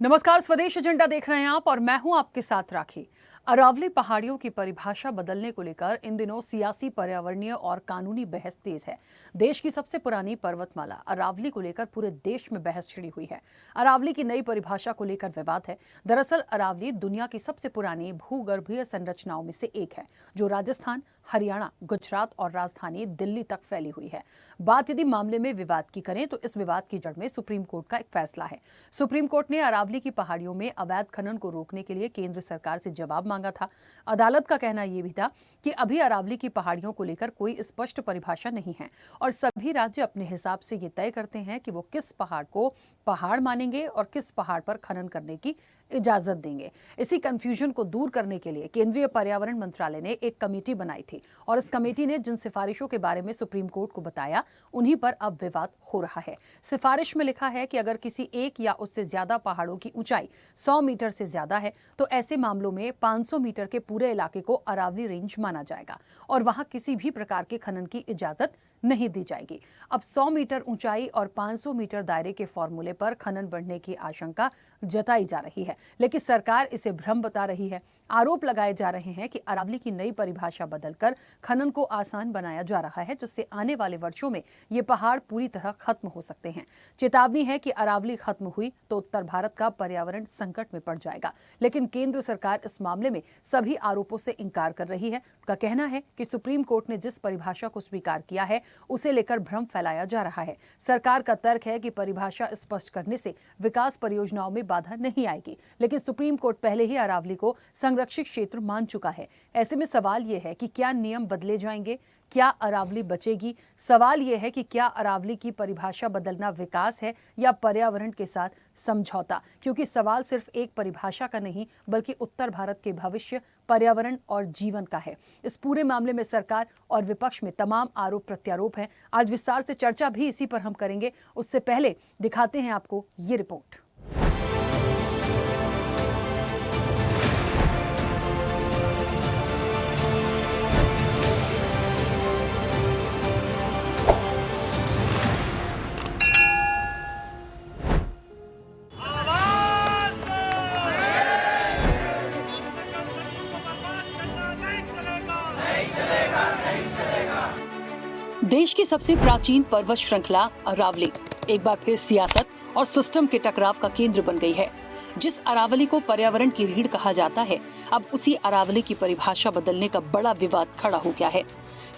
नमस्कार, स्वदेश एजेंडा देख रहे हैं आप और मैं हूं आपके साथ राखी। अरावली पहाड़ियों की परिभाषा बदलने को लेकर इन दिनों सियासी, पर्यावरणीय और कानूनी बहस तेज है। देश की सबसे पुरानी पर्वतमाला अरावली को लेकर पूरे देश में बहस छिड़ी हुई है। अरावली की नई परिभाषा को लेकर विवाद है। दरअसल अरावली दुनिया की सबसे पुरानी भूगर्भीय संरचनाओं में से एक है, जो राजस्थान, हरियाणा, गुजरात और राजधानी दिल्ली तक फैली हुई है। बात यदि मामले में विवाद की करें तो इस विवाद की जड़ में सुप्रीम कोर्ट का एक फैसला है। सुप्रीम कोर्ट ने अरावली की पहाड़ियों में अवैध खनन को रोकने के लिए केंद्र सरकार से जवाब मांगा था। अदालत का कहना यह भी था कि अभी अरावली की पहाड़ियों को लेकर कोई स्पष्ट परिभाषा नहीं है और सभी राज्य अपने हिसाब से ये तय करते हैं कि वो किस पहाड़ को पहाड़ मानेंगे और किस पहाड़ पर खनन करने की इजाजत देंगे। इसी कंफ्यूजन को दूर करने के लिए केंद्रीय पर्यावरण मंत्रालय ने एक कमेटी बनाई थी और इस कमेटी ने जिन सिफारिशों के बारे में सुप्रीम कोर्ट को बताया, उन्हीं पर अब विवाद हो रहा है। सिफारिश में लिखा है कि अगर किसी एक या उससे ज्यादा पहाड़ों की ऊंचाई 100 मीटर से ज्यादा है तो ऐसे मामलों में 500 मीटर के पूरे इलाके को अरावली रेंज माना जाएगा और वहां किसी भी प्रकार के खनन की इजाजत नहीं दी जाएगी। अब 100 मीटर ऊंचाई और 500 मीटर दायरे के फॉर्मूले पर खनन बढ़ने की आशंका जताई जा रही है, लेकिन सरकार इसे भ्रम बता रही है। आरोप लगाए जा रहे हैं कि अरावली की नई परिभाषा बदलकर खनन को आसान बनाया जा रहा है, जिससे आने वाले वर्षों में ये पहाड़ पूरी तरह खत्म हो सकते हैं। चेतावनी है कि अरावली खत्म हुई तो उत्तर भारत का पर्यावरण संकट में पड़ जाएगा, लेकिन केंद्र सरकार इस मामले में सभी आरोपों से इंकार कर रही है। उनका कहना है कि सुप्रीम कोर्ट ने जिस परिभाषा को स्वीकार किया है उसे लेकर भ्रम फैलाया जा रहा है। सरकार का तर्क है कि परिभाषा स्पष्ट करने से विकास परियोजनाओं में बाधा नहीं आएगी, लेकिन सुप्रीम कोर्ट पहले ही अरावली को संरक्षित क्षेत्र मान चुका है। ऐसे में सवाल यह है कि क्या नियम बदले जाएंगे, क्या अरावली बचेगी? सवाल यह है कि क्या अरावली की परिभाषा बदलना विकास है या पर्यावरण के साथ समझौता? क्योंकि सवाल सिर्फ एक परिभाषा का नहीं बल्कि उत्तर भारत के भविष्य, पर्यावरण और जीवन का है। इस पूरे मामले में सरकार और विपक्ष में तमाम आरोप प्रत्यारोप हैं। आज विस्तार से चर्चा भी इसी पर हम करेंगे। उससे पहले दिखाते हैं आपको ये रिपोर्ट। देश की सबसे प्राचीन पर्वत श्रृंखला अरावली एक बार फिर सियासत और सिस्टम के टकराव का केंद्र बन गई है। जिस अरावली को पर्यावरण की रीढ़ कहा जाता है, अब उसी अरावली की परिभाषा बदलने का बड़ा विवाद खड़ा हो गया है।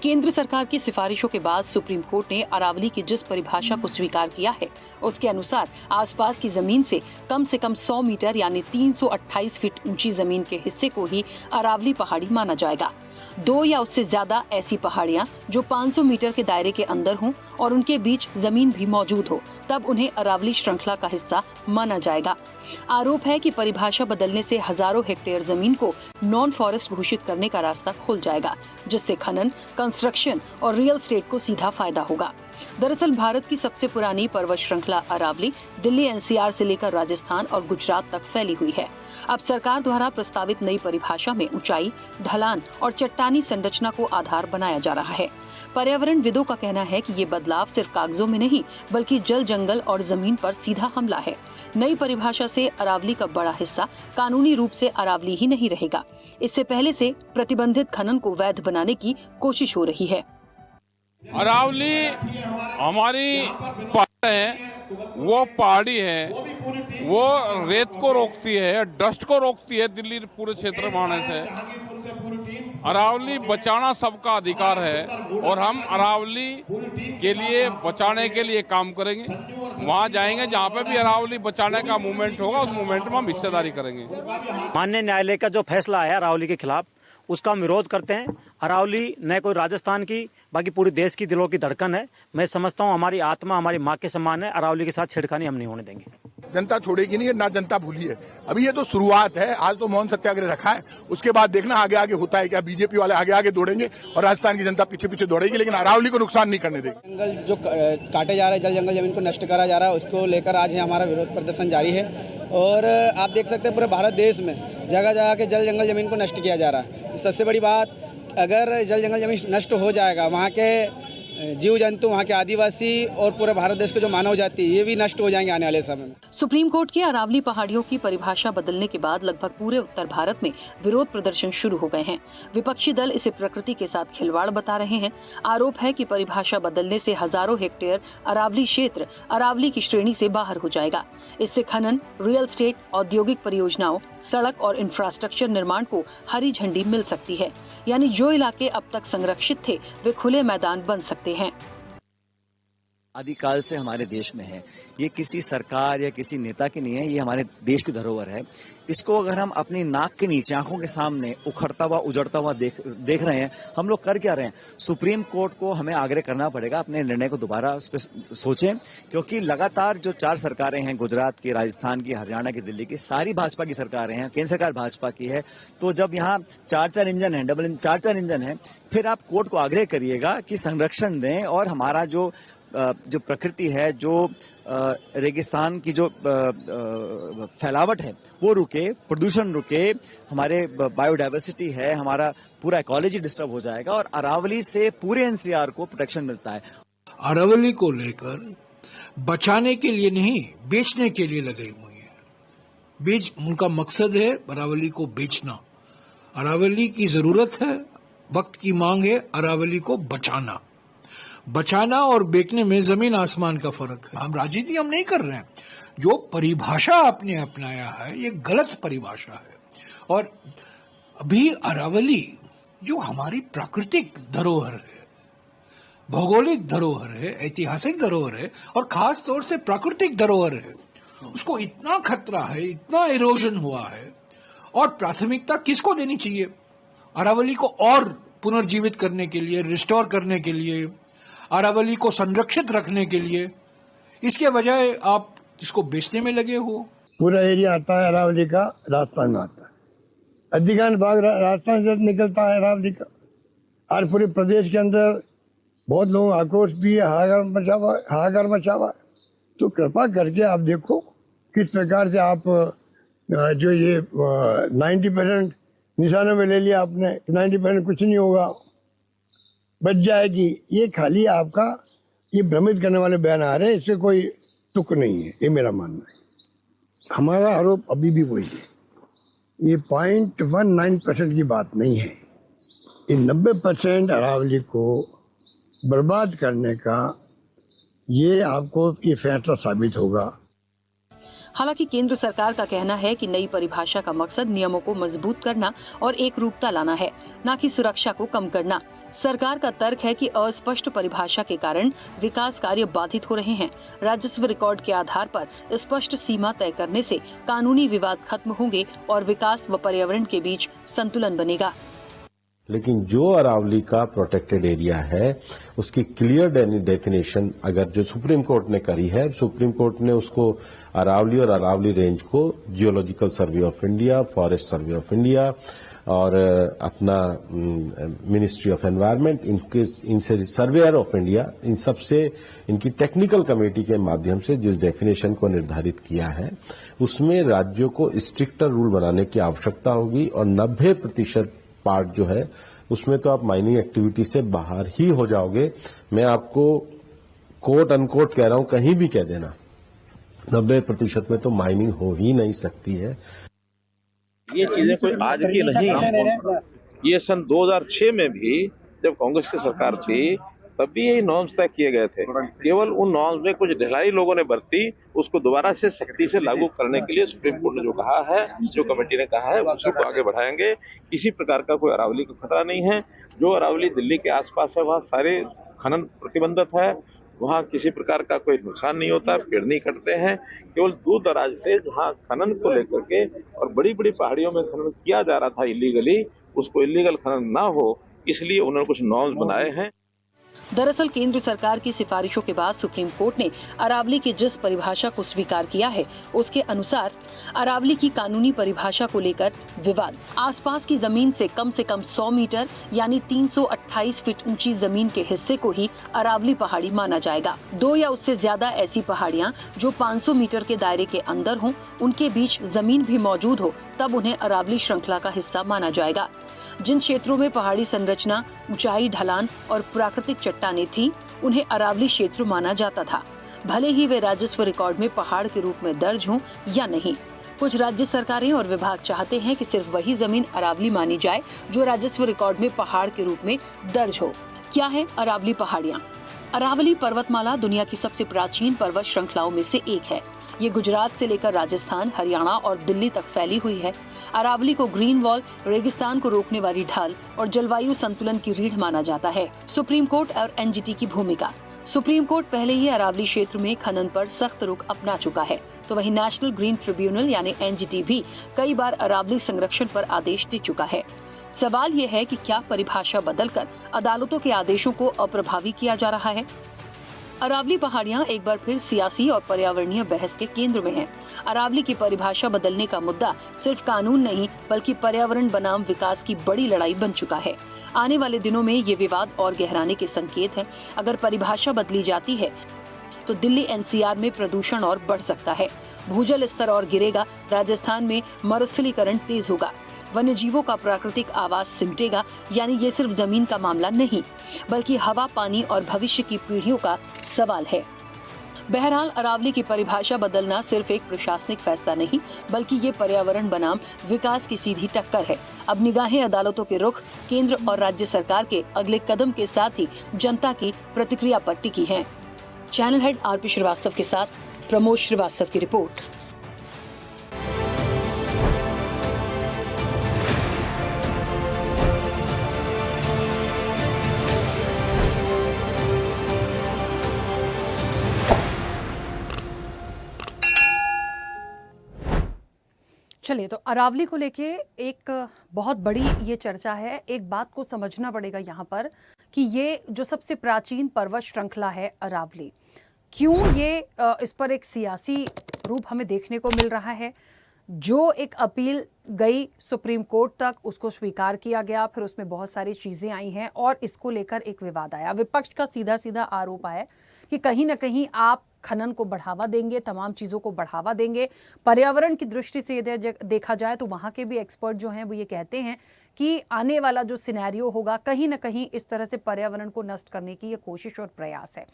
केंद्र सरकार की सिफारिशों के बाद सुप्रीम कोर्ट ने अरावली की जिस परिभाषा को स्वीकार किया है, उसके अनुसार आसपास की जमीन से कम 100 मीटर यानी 328 फीट ऊंची जमीन के हिस्से को ही अरावली पहाड़ी माना जाएगा। 2 या उससे ज्यादा ऐसी पहाड़ियां जो 500 मीटर के दायरे के अंदर हों और उनके बीच जमीन भी मौजूद हो, तब उन्हें अरावली श्रृंखला का हिस्सा माना जाएगा। आरोप है कि परिभाषा बदलने से हजारों हेक्टेयर जमीन को नॉन फॉरेस्ट घोषित करने का रास्ता खुल जाएगा, जिससे खनन, कंस्ट्रक्शन और रियल एस्टेट को सीधा फायदा होगा। दरअसल भारत की सबसे पुरानी पर्वत श्रृंखला अरावली दिल्ली एनसीआर से लेकर राजस्थान और गुजरात तक फैली हुई है। अब सरकार द्वारा प्रस्तावित नई परिभाषा में ऊंचाई, ढलान और चट्टानी संरचना को आधार बनाया जा रहा है। पर्यावरणविदों का कहना है कि ये बदलाव सिर्फ कागजों में नहीं बल्कि जल, जंगल और जमीन पर सीधा हमला है। नई परिभाषा से अरावली का बड़ा हिस्सा कानूनी रूप से अरावली ही नहीं रहेगा। इससे पहले से प्रतिबंधित खनन को वैध बनाने की कोशिश हो रही है। अरावली हमारी पहाड़ है, वो पहाड़ी है, वो रेत को रोकती है, डस्ट को रोकती है दिल्ली पूरे क्षेत्र में आने से। अरावली बचाना सबका अधिकार है और हम अरावली के लिए बचाने के लिए काम करेंगे। वहाँ जाएंगे जहाँ पे भी अरावली बचाने का मूवमेंट होगा, उस मूवमेंट में हम हिस्सेदारी करेंगे। माननीय न्यायालय का जो फैसला है अरावली के खिलाफ, उसका हम विरोध करते हैं। अरावली न कोई राजस्थान की, बाकी पूरे देश की दिलों की धड़कन है। मैं समझता हूँ हमारी आत्मा हमारी माँ के समान है। अरावली के साथ छेड़खानी हम नहीं होने देंगे। जनता छोड़ेगी नहीं, ना जनता भूली है। अभी ये तो शुरुआत है। आज तो मौन सत्याग्रह रखा है, उसके बाद देखना आगे आगे होता है क्या। बीजेपी वाले आगे आगे दौड़ेंगे और राजस्थान की जनता पीछे पीछे दौड़ेगी, लेकिन अरावली को नुकसान नहीं करने देगी। जंगल जो काटे जा रहे हैं, जल जंगल जमीन को नष्ट करा जा रहा है, उसको लेकर आज हमारा विरोध प्रदर्शन जारी है। और आप देख सकते हैं पूरे भारत देश में जगह जगह के जल जंगल जमीन को नष्ट किया जा रहा है। सबसे बड़ी बात, अगर जल जंगल जमीन नष्ट हो जाएगा, वहाँ के जीव जंतु, वहाँ के आदिवासी और पूरे भारत देश के जो मानव जाति, ये भी नष्ट हो जाएंगे आने वाले समय में। सुप्रीम कोर्ट की अरावली पहाड़ियों की परिभाषा बदलने के बाद लगभग पूरे उत्तर भारत में विरोध प्रदर्शन शुरू हो गए हैं। विपक्षी दल इसे प्रकृति के साथ खिलवाड़ बता रहे हैं। आरोप है कि परिभाषा बदलने से हजारों हेक्टेयर अरावली क्षेत्र अरावली की श्रेणी से बाहर हो जाएगा। इससे खनन, रियल एस्टेट, औद्योगिक परियोजनाओं, सड़क और इंफ्रास्ट्रक्चर निर्माण को हरी झंडी मिल सकती है। यानी जो इलाके अब तक संरक्षित थे वे खुले मैदान बन सकते हैं। आदिकाल से हमारे देश में है, ये किसी सरकार या किसी नेता की नहीं है, ये हमारे देश की धरोहर है। इसको अगर हम अपनी नाक के नीचे, आंखों के सामने उखड़ता हुआ, उजड़ता हुआ देख रहे हैं, हम लोग कर क्या रहे हैं? सुप्रीम कोर्ट को हमें आग्रह करना पड़ेगा, अपने निर्णय को दोबारा उस पर सोचें, क्योंकि लगातार जो 4 सरकारें हैं, गुजरात की, राजस्थान की, हरियाणा की, दिल्ली की, सारी भाजपा की सरकारें हैं, केंद्र सरकार भाजपा की है। तो जब यहाँ 4 इंजन है, चार इंजन है, फिर आप कोर्ट को आग्रह करिएगा कि संरक्षण दें और हमारा जो प्रकृति है, जो रेगिस्तान की जो फैलावट है वो रुके, प्रदूषण रुके, हमारे बायोडाइवर्सिटी है, हमारा पूरा इकोलॉजी डिस्टर्ब हो जाएगा और अरावली से पूरे एनसीआर को प्रोटेक्शन मिलता है। अरावली को लेकर बचाने के लिए नहीं, बेचने के लिए लगे हुए हैं। उनका मकसद है अरावली को बेचना। अरावली की जरूरत है, वक्त की मांग है अरावली को बचाना और बेचने में जमीन आसमान का फर्क है। हम राजनीति नहीं कर रहे हैं। जो परिभाषा आपने अपनाया है ये गलत परिभाषा है। और अभी अरावली जो हमारी प्राकृतिक धरोहर है, भौगोलिक धरोहर है, ऐतिहासिक धरोहर है और खास तौर से प्राकृतिक धरोहर है, उसको इतना खतरा है, इतना इरोजन हुआ है। और प्राथमिकता किसको देनी चाहिए? अरावली को और पुनर्जीवित करने के लिए, रिस्टोर करने के लिए, अरावली को संरक्षित रखने के लिए। इसके बजाय आप इसको बेचने में लगे हो। पूरा एरिया आता है अरावली का, राजस्थान में आता है। अधिकांश भाग राजस्थान से निकलता है अरावली का। और पूरे प्रदेश के अंदर बहुत लोगों आक्रोश भी है, हाहाकार मचा हुआ है। तो कृपा करके आप देखो किस प्रकार से आप जो ये 90% निशानों में ले लिया आपने, 90% कुछ नहीं होगा, बच जाएगी। ये खाली आपका ये भ्रमित करने वाले बयान आ रहे हैं, इससे कोई तुक नहीं है, ये मेरा मानना है। हमारा आरोप अभी भी वही है, ये 0.19% की बात नहीं है। ये 90% अरावली को बर्बाद करने का ये आपको ये फैसला साबित होगा। हालांकि केंद्र सरकार का कहना है कि नई परिभाषा का मकसद नियमों को मजबूत करना और एक रूपता लाना है, न कि सुरक्षा को कम करना। सरकार का तर्क है कि अस्पष्ट परिभाषा के कारण विकास कार्य बाधित हो रहे हैं। राजस्व रिकॉर्ड के आधार पर स्पष्ट सीमा तय करने से कानूनी विवाद खत्म होंगे और विकास व पर्यावरण के बीच संतुलन बनेगा। लेकिन जो अरावली का प्रोटेक्टेड एरिया है उसकी क्लियर डेफिनेशन अगर जो सुप्रीम कोर्ट ने करी है, सुप्रीम कोर्ट ने उसको अरावली और अरावली रेंज को geological survey of India, forest survey of India और अपना मिनिस्ट्री ऑफ एनवायरनमेंट, इनसे सर्वेयर ऑफ इंडिया, इन सब से इनकी टेक्निकल कमेटी के माध्यम से जिस डेफिनेशन को निर्धारित किया है उसमें राज्यों को स्ट्रिक्टर रूल बनाने की आवश्यकता होगी। और 90% पार्ट जो है उसमें तो आप माइनिंग एक्टिविटी से बाहर ही हो जाओगे। मैं आपको कोट अनकोट कह रहा हूं, कहीं भी कह देना 90% में तो माइनिंग हो ही नहीं सकती है। ये चीजें कोई आज की नहीं है, ये सन 2006 में भी जब कांग्रेस की सरकार थी तब भी यही नॉर्म्स तय किए गए थे। केवल उन नॉर्म्स में कुछ ढिलाई लोगों ने बरती, उसको दोबारा से सख्ती से लागू करने के लिए सुप्रीम कोर्ट ने जो कहा है, जो कमेटी ने कहा है, उसी को आगे बढ़ाएंगे। किसी प्रकार का कोई अरावली को खतरा नहीं है। जो अरावली दिल्ली के आसपास है वहाँ सारे खनन प्रतिबंधित है, वहाँ किसी प्रकार का कोई नुकसान नहीं होता, पेड़ नहीं कटते हैं। केवल दूर दराज से जहाँ खनन को लेकर के और बड़ी बड़ी पहाड़ियों में खनन किया जा रहा था इलीगली, उसको इलीगल खनन ना हो इसलिए उन्होंने कुछ नॉर्म्स बनाए हैं। दरअसल केंद्र सरकार की सिफारिशों के बाद सुप्रीम कोर्ट ने अरावली की जिस परिभाषा को स्वीकार किया है उसके अनुसार अरावली की कानूनी परिभाषा को लेकर विवाद आसपास की जमीन से कम 100 मीटर यानी 328 फीट ऊंची जमीन के हिस्से को ही अरावली पहाड़ी माना जाएगा। 2 या उससे ज्यादा ऐसी पहाड़ियां जो 500 मीटर के दायरे के अंदर हों, उनके बीच जमीन भी मौजूद हो, तब उन्हें अरावली श्रृंखला का हिस्सा माना जाएगा। जिन क्षेत्रों में पहाड़ी संरचना, ऊंचाई, ढलान और प्राकृतिक चट्टानें थी, उन्हें अरावली क्षेत्र माना जाता था, भले ही वे राजस्व रिकॉर्ड में पहाड़ के रूप में दर्ज हों या नहीं। कुछ राज्य सरकारें और विभाग चाहते हैं कि सिर्फ वही जमीन अरावली मानी जाए जो राजस्व रिकॉर्ड में पहाड़ के रूप में दर्ज हो। क्या है अरावली पहाड़ियाँ? अरावली पर्वतमाला दुनिया की सबसे प्राचीन पर्वत श्रृंखलाओं में से एक है। ये गुजरात से लेकर राजस्थान, हरियाणा और दिल्ली तक फैली हुई है। अरावली को ग्रीन वॉल, रेगिस्तान को रोकने वाली ढाल और जलवायु संतुलन की रीढ़ माना जाता है। सुप्रीम कोर्ट और एनजीटी की भूमिका। सुप्रीम कोर्ट पहले ही अरावली क्षेत्र में खनन पर सख्त रुख अपना चुका है, तो वहीं नेशनल ग्रीन ट्रिब्यूनल यानी एनजीटी भी कई बार अरावली संरक्षण पर आदेश दे चुका है। सवाल ये है कि क्या परिभाषा बदलकर अदालतों के आदेशों को अप्रभावी किया जा रहा है? अरावली पहाड़ियां एक बार फिर सियासी और पर्यावरणीय बहस के केंद्र में हैं। अरावली की परिभाषा बदलने का मुद्दा सिर्फ कानून नहीं बल्कि पर्यावरण बनाम विकास की बड़ी लड़ाई बन चुका है। आने वाले दिनों में ये विवाद और गहराने के संकेत हैं। अगर परिभाषा बदली जाती है तो दिल्ली एनसीआर में प्रदूषण और बढ़ सकता है, भूजल स्तर और गिरेगा, राजस्थान में मरुस्थलीकरण तेज होगा, वन्य जीवों का प्राकृतिक आवास सिमटेगा। यानी ये सिर्फ जमीन का मामला नहीं बल्कि हवा, पानी और भविष्य की पीढ़ियों का सवाल है। बहरहाल अरावली की परिभाषा बदलना सिर्फ एक प्रशासनिक फैसला नहीं बल्कि ये पर्यावरण बनाम विकास की सीधी टक्कर है। अब निगाहें अदालतों के रुख, केंद्र और राज्य सरकार के अगले कदम के साथ ही जनता की प्रतिक्रिया पर टिकी है। चैनल हेड आरपी श्रीवास्तव के साथ प्रमोद श्रीवास्तव की रिपोर्ट। चलिए, तो अरावली को लेके एक बहुत बड़ी ये चर्चा है। एक बात को समझना पड़ेगा यहाँ पर कि ये जो सबसे प्राचीन पर्वत श्रृंखला है अरावली, क्यों ये इस पर एक सियासी रूप हमें देखने को मिल रहा है। जो एक अपील गई सुप्रीम कोर्ट तक, उसको स्वीकार किया गया, फिर उसमें बहुत सारी चीज़ें आई हैं और इसको लेकर एक विवाद आया। विपक्ष का सीधा सीधा आरोप है कि कहीं ना कहीं आप खनन को बढ़ावा देंगे, तमाम चीज़ों को बढ़ावा देंगे। पर्यावरण की दृष्टि से देखा जाए तो वहाँ के भी एक्सपर्ट जो हैं वो ये कहते हैं कि आने वाला जो सिनेरियो होगा कहीं ना कहीं इस तरह से पर्यावरण को नष्ट करने की ये कोशिश और प्रयास है।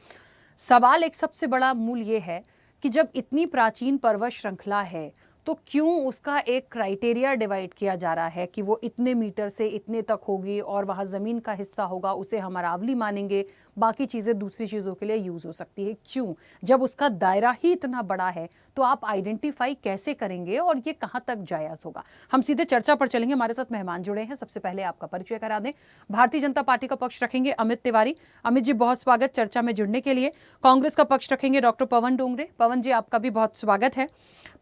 सवाल एक सबसे बड़ा मूल ये है कि जब इतनी प्राचीन पर्वत श्रृंखला है तो क्यों उसका एक क्राइटेरिया डिवाइड किया जा रहा है कि वो इतने मीटर से इतने तक होगी और वहाँ ज़मीन का हिस्सा होगा, उसे हम अरावली मानेंगे, बाकी चीज़ें दूसरी चीज़ों के लिए यूज़ हो सकती है। क्यों? जब उसका दायरा ही इतना बड़ा है तो आप आइडेंटिफाई कैसे करेंगे और ये कहाँ तक जायज़ होगा? हम सीधे चर्चा पर चलेंगे। हमारे साथ मेहमान जुड़े हैं। सबसे पहले आपका परिचय करा दें। भारतीय जनता पार्टी का पक्ष रखेंगे अमित तिवारी। अमित जी, बहुत स्वागत चर्चा में जुड़ने के लिए। कांग्रेस का पक्ष रखेंगे डॉक्टर पवन डोंगरे। पवन जी, आपका भी बहुत स्वागत है।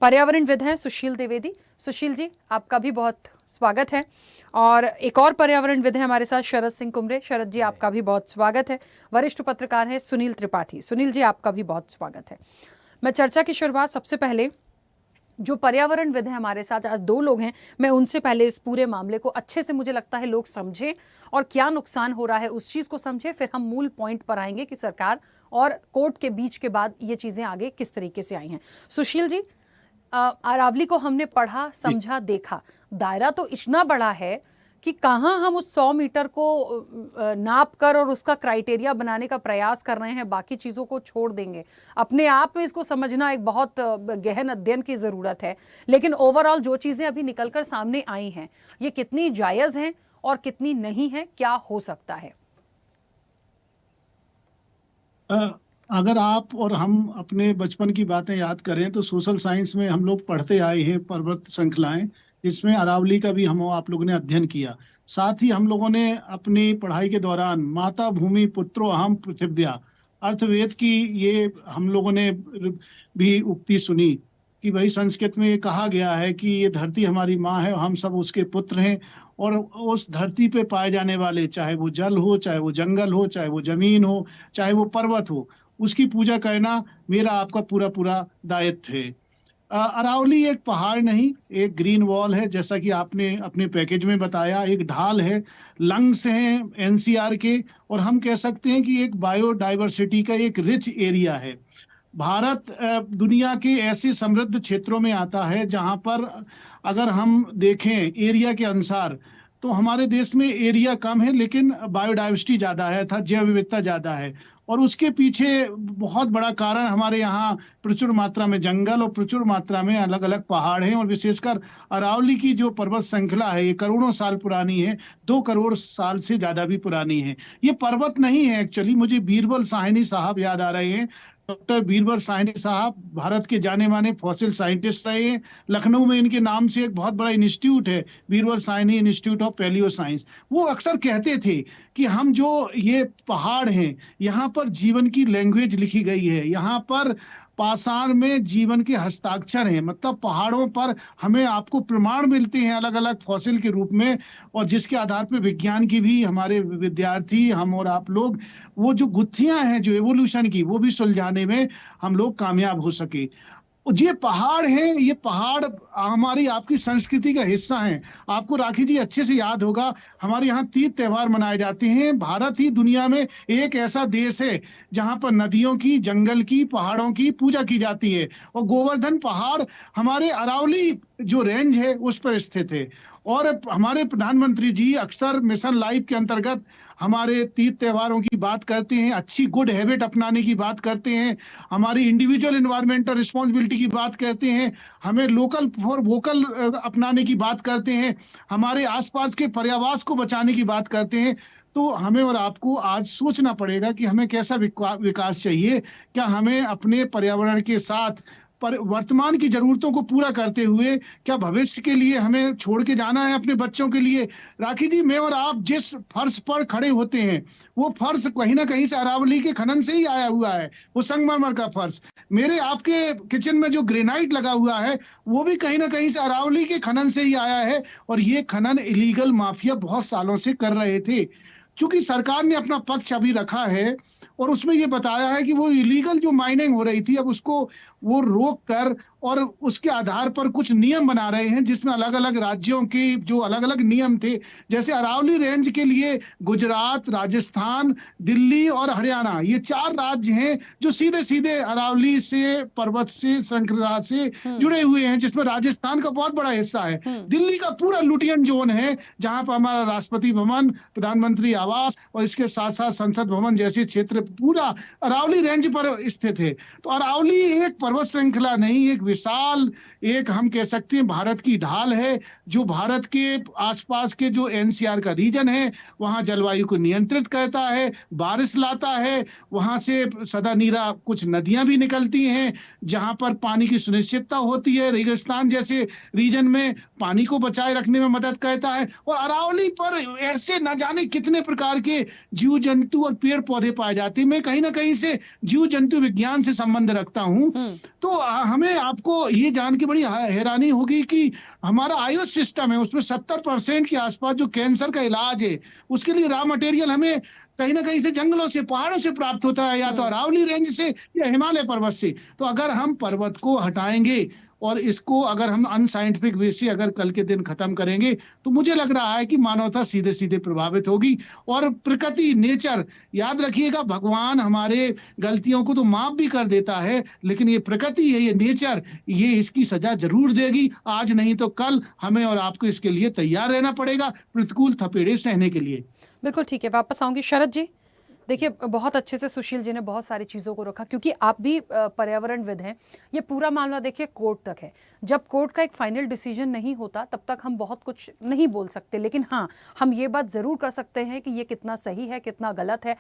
पर्यावरणविद हैं सुशील द्विवेदी। सुशील जी, आपका भी बहुत स्वागत है। और एक और पर्यावरणविद हैं हमारे साथ शरद सिंह कुमरे। शरद जी, आपका भी बहुत स्वागत है। वरिष्ठ पत्रकार हैं सुनील त्रिपाठी। सुनील जी, आपका भी बहुत स्वागत है। मैं चर्चा की शुरुआत सबसे पहले जो पर्यावरणविद हैं हमारे साथ, आज दो लोग हैं, मैं उनसे पहले इस पूरे मामले को अच्छे से मुझे लगता है लोग समझें और क्या नुकसान हो रहा है उस चीज़ को समझें। फिर हम मूल पॉइंट पर आएंगे कि सरकार और कोर्ट के बीच के बाद ये चीज़ें आगे किस तरीके से आई हैं। सुशील जी, अरावली को हमने पढ़ा, समझा, देखा, दायरा तो इतना बड़ा है कि कहाँ हम उस 100 मीटर को नाप कर और उसका क्राइटेरिया बनाने का प्रयास कर रहे हैं, बाकी चीज़ों को छोड़ देंगे। अपने आप में इसको समझना एक बहुत गहन अध्ययन की ज़रूरत है। लेकिन ओवरऑल जो चीज़ें अभी निकलकर सामने आई हैं, ये कितनी जायज़ हैं और कितनी नहीं है, क्या हो सकता है? अगर आप और हम अपने बचपन की बातें याद करें तो सोशल साइंस में हम लोग पढ़ते आए हैं पर्वत श्रृंखलाएं, जिसमें अरावली का भी आप लोगों ने अध्ययन किया। साथ ही हम लोगों ने अपनी पढ़ाई के दौरान माता भूमि पुत्रो अहम पृथिव्या अर्थवेद की ये हम लोगों ने भी उक्ति सुनी कि भाई संस्कृत में ये कहा गया है कि ये धरती हमारी माँ है, हम सब उसके पुत्र हैं और उस धरती पे पाए जाने वाले, चाहे वो जल हो, चाहे वो जंगल हो, चाहे वो जमीन हो, चाहे वो पर्वत हो, उसकी पूजा करना मेरा आपका पूरा पूरा दायित्व है। अरावली एक पहाड़ नहीं, एक ग्रीन वॉल है, जैसा कि आपने अपने पैकेज में बताया। एक ढाल है, लंग्स हैं एनसीआर के, और हम कह सकते हैं कि एक बायोडाइवर्सिटी का एक रिच एरिया है। भारत दुनिया के ऐसे समृद्ध क्षेत्रों में आता है जहां पर अगर हम देखें एरिया के अनुसार तो हमारे देश में एरिया कम है लेकिन बायोडाइवर्सिटी ज्यादा है, था जैव विविधता ज्यादा है। और उसके पीछे बहुत बड़ा कारण हमारे यहाँ प्रचुर मात्रा में जंगल और प्रचुर मात्रा में अलग अलग पहाड़ हैं, और विशेषकर अरावली की जो पर्वत श्रृंखला है ये करोड़ों साल पुरानी है, 2 करोड़ साल से ज्यादा भी पुरानी है। ये पर्वत नहीं है एक्चुअली। मुझे बीरबल साहनी साहब याद आ रहे हैं। डॉक्टर बीरबल साहनी साहब भारत के जाने माने फॉसिल साइंटिस्ट रहे हैं। लखनऊ में इनके नाम से एक बहुत बड़ा इंस्टीट्यूट है, Birbal Sahni institute of palaeo science. वो अक्सर कहते थे कि हम जो ये पहाड़ हैं यहाँ पर जीवन की लैंग्वेज लिखी गई है, यहाँ पर पाषाण में जीवन के हस्ताक्षर हैं, मतलब पहाड़ों पर हमें आपको प्रमाण मिलते हैं अलग अलग फॉसिल के रूप में, और जिसके आधार पर विज्ञान की भी हमारे विद्यार्थी, हम और आप लोग, वो जो गुत्थियां हैं जो एवोल्यूशन की, वो भी सुलझाने में हम लोग कामयाब हो सके। ये पहाड़ हैं, ये पहाड़ हमारी आपकी संस्कृति का हिस्सा हैं। आपको राखी जी अच्छे से याद होगा, हमारे यहाँ तीज त्योहार मनाए जाते हैं। भारत ही दुनिया में एक ऐसा देश है जहाँ पर नदियों की, जंगल की, पहाड़ों की पूजा की जाती है, और गोवर्धन पहाड़ हमारे अरावली जो रेंज है उस पर स्थित है। और हमारे प्रधानमंत्री जी अक्सर मिशन लाइफ के अंतर्गत हमारे तीज त्योहारों की बात करते हैं, अच्छी गुड हैबिट अपनाने की बात करते हैं, हमारी इंडिविजुअल एनवायरमेंटल रिस्पॉन्सिबिलिटी की बात करते हैं, हमें लोकल फॉर वोकल अपनाने की बात करते हैं, हमारे आसपास के पर्यावरण को बचाने की बात करते हैं। तो हमें और आपको आज सोचना पड़ेगा कि हमें कैसा विकास चाहिए। क्या हमें अपने पर्यावरण के साथ वर्तमान की जरूरतों को पूरा करते हुए क्या भविष्य के लिए हमें छोड़ के जाना है अपने बच्चों के लिए? राखी जी, मैं और आप जिस फर्श पर खड़े होते हैं वो फर्श कहीं ना कहीं से अरावली के खनन से ही आया हुआ है। वो संगमरमर का फर्श, मेरे आपके किचन में जो ग्रेनाइट लगा हुआ है वो भी कहीं ना कहीं से अरावली के खनन से ही आया है। और ये खनन इलीगल माफिया बहुत सालों से कर रहे थे। चूंकि सरकार ने अपना पक्ष अभी रखा है और उसमें ये बताया है कि वो इलीगल जो माइनिंग हो रही थी अब उसको वो रोक कर और उसके आधार पर कुछ नियम बना रहे हैं, जिसमें अलग अलग राज्यों के जो अलग अलग नियम थे, जैसे अरावली रेंज के लिए गुजरात, राजस्थान, दिल्ली और हरियाणा, ये 4 राज्य हैं जो सीधे सीधे अरावली से, पर्वत से, श्रृंखला से जुड़े हुए हैं, जिसमें राजस्थान का बहुत बड़ा हिस्सा है। दिल्ली का पूरा लुटियन जोन है जहां पर हमारा राष्ट्रपति भवन, प्रधानमंत्री आवास और इसके साथ साथ संसद भवन जैसे क्षेत्र पूरा अरावली रेंज पर स्थित है। तो अरावली एक पर्वत श्रृंखला नहीं, एक विशाल, एक हम कह सकते हैं भारत की ढाल है, जो भारत के आसपास के जो एनसीआर का रीजन है वहां जलवायु को नियंत्रित करता है, बारिश लाता है, वहां से सदा नीरा कुछ नदियां भी निकलती हैं जहां पर पानी की सुनिश्चितता होती है, रेगिस्तान जैसे रीजन में पानी को बचाए रखने में मदद करता है। और अरावली पर ऐसे न जाने कितने प्रकार के जीव जंतु और पेड़ पौधे पाए जाते हैं। मैं कहीं ना कहीं से जीव जंतु विज्ञान से संबंध रखता हूं, तो हमें आपको ये जान के बड़ी हैरानी होगी कि हमारा आयुष सिस्टम है उसमें 70% के आसपास जो कैंसर का इलाज है उसके लिए रॉ मटेरियल हमें कहीं ना कहीं से जंगलों से, पहाड़ों से प्राप्त होता है, या तो अरावली रेंज से या हिमालय पर्वत से। तो अगर हम पर्वत को हटाएंगे और इसको अगर हम अनसाइंटिफिक वे से अगर कल के दिन खत्म करेंगे तो मुझे लग रहा है कि मानवता सीधे सीधे प्रभावित होगी। और प्रकृति, नेचर, याद रखिएगा भगवान हमारे गलतियों को तो माफ भी कर देता है, लेकिन ये प्रकृति है, ये नेचर, ये इसकी सजा जरूर देगी। आज नहीं तो कल हमें और आपको इसके लिए तैयार रहना पड़ेगा, प्रतिकूल थपेड़े सहने के लिए। बिल्कुल ठीक है, वापस आऊंगी। शरद जी, देखिए बहुत अच्छे से सुशील जी ने बहुत सारी चीज़ों को रखा, क्योंकि आप भी पर्यावरणविद हैं। ये पूरा मामला देखिए कोर्ट तक है। जब कोर्ट का एक फाइनल डिसीजन नहीं होता तब तक हम बहुत कुछ नहीं बोल सकते, लेकिन हाँ, हम ये बात ज़रूर कर सकते हैं कि ये कितना सही है, कितना गलत है,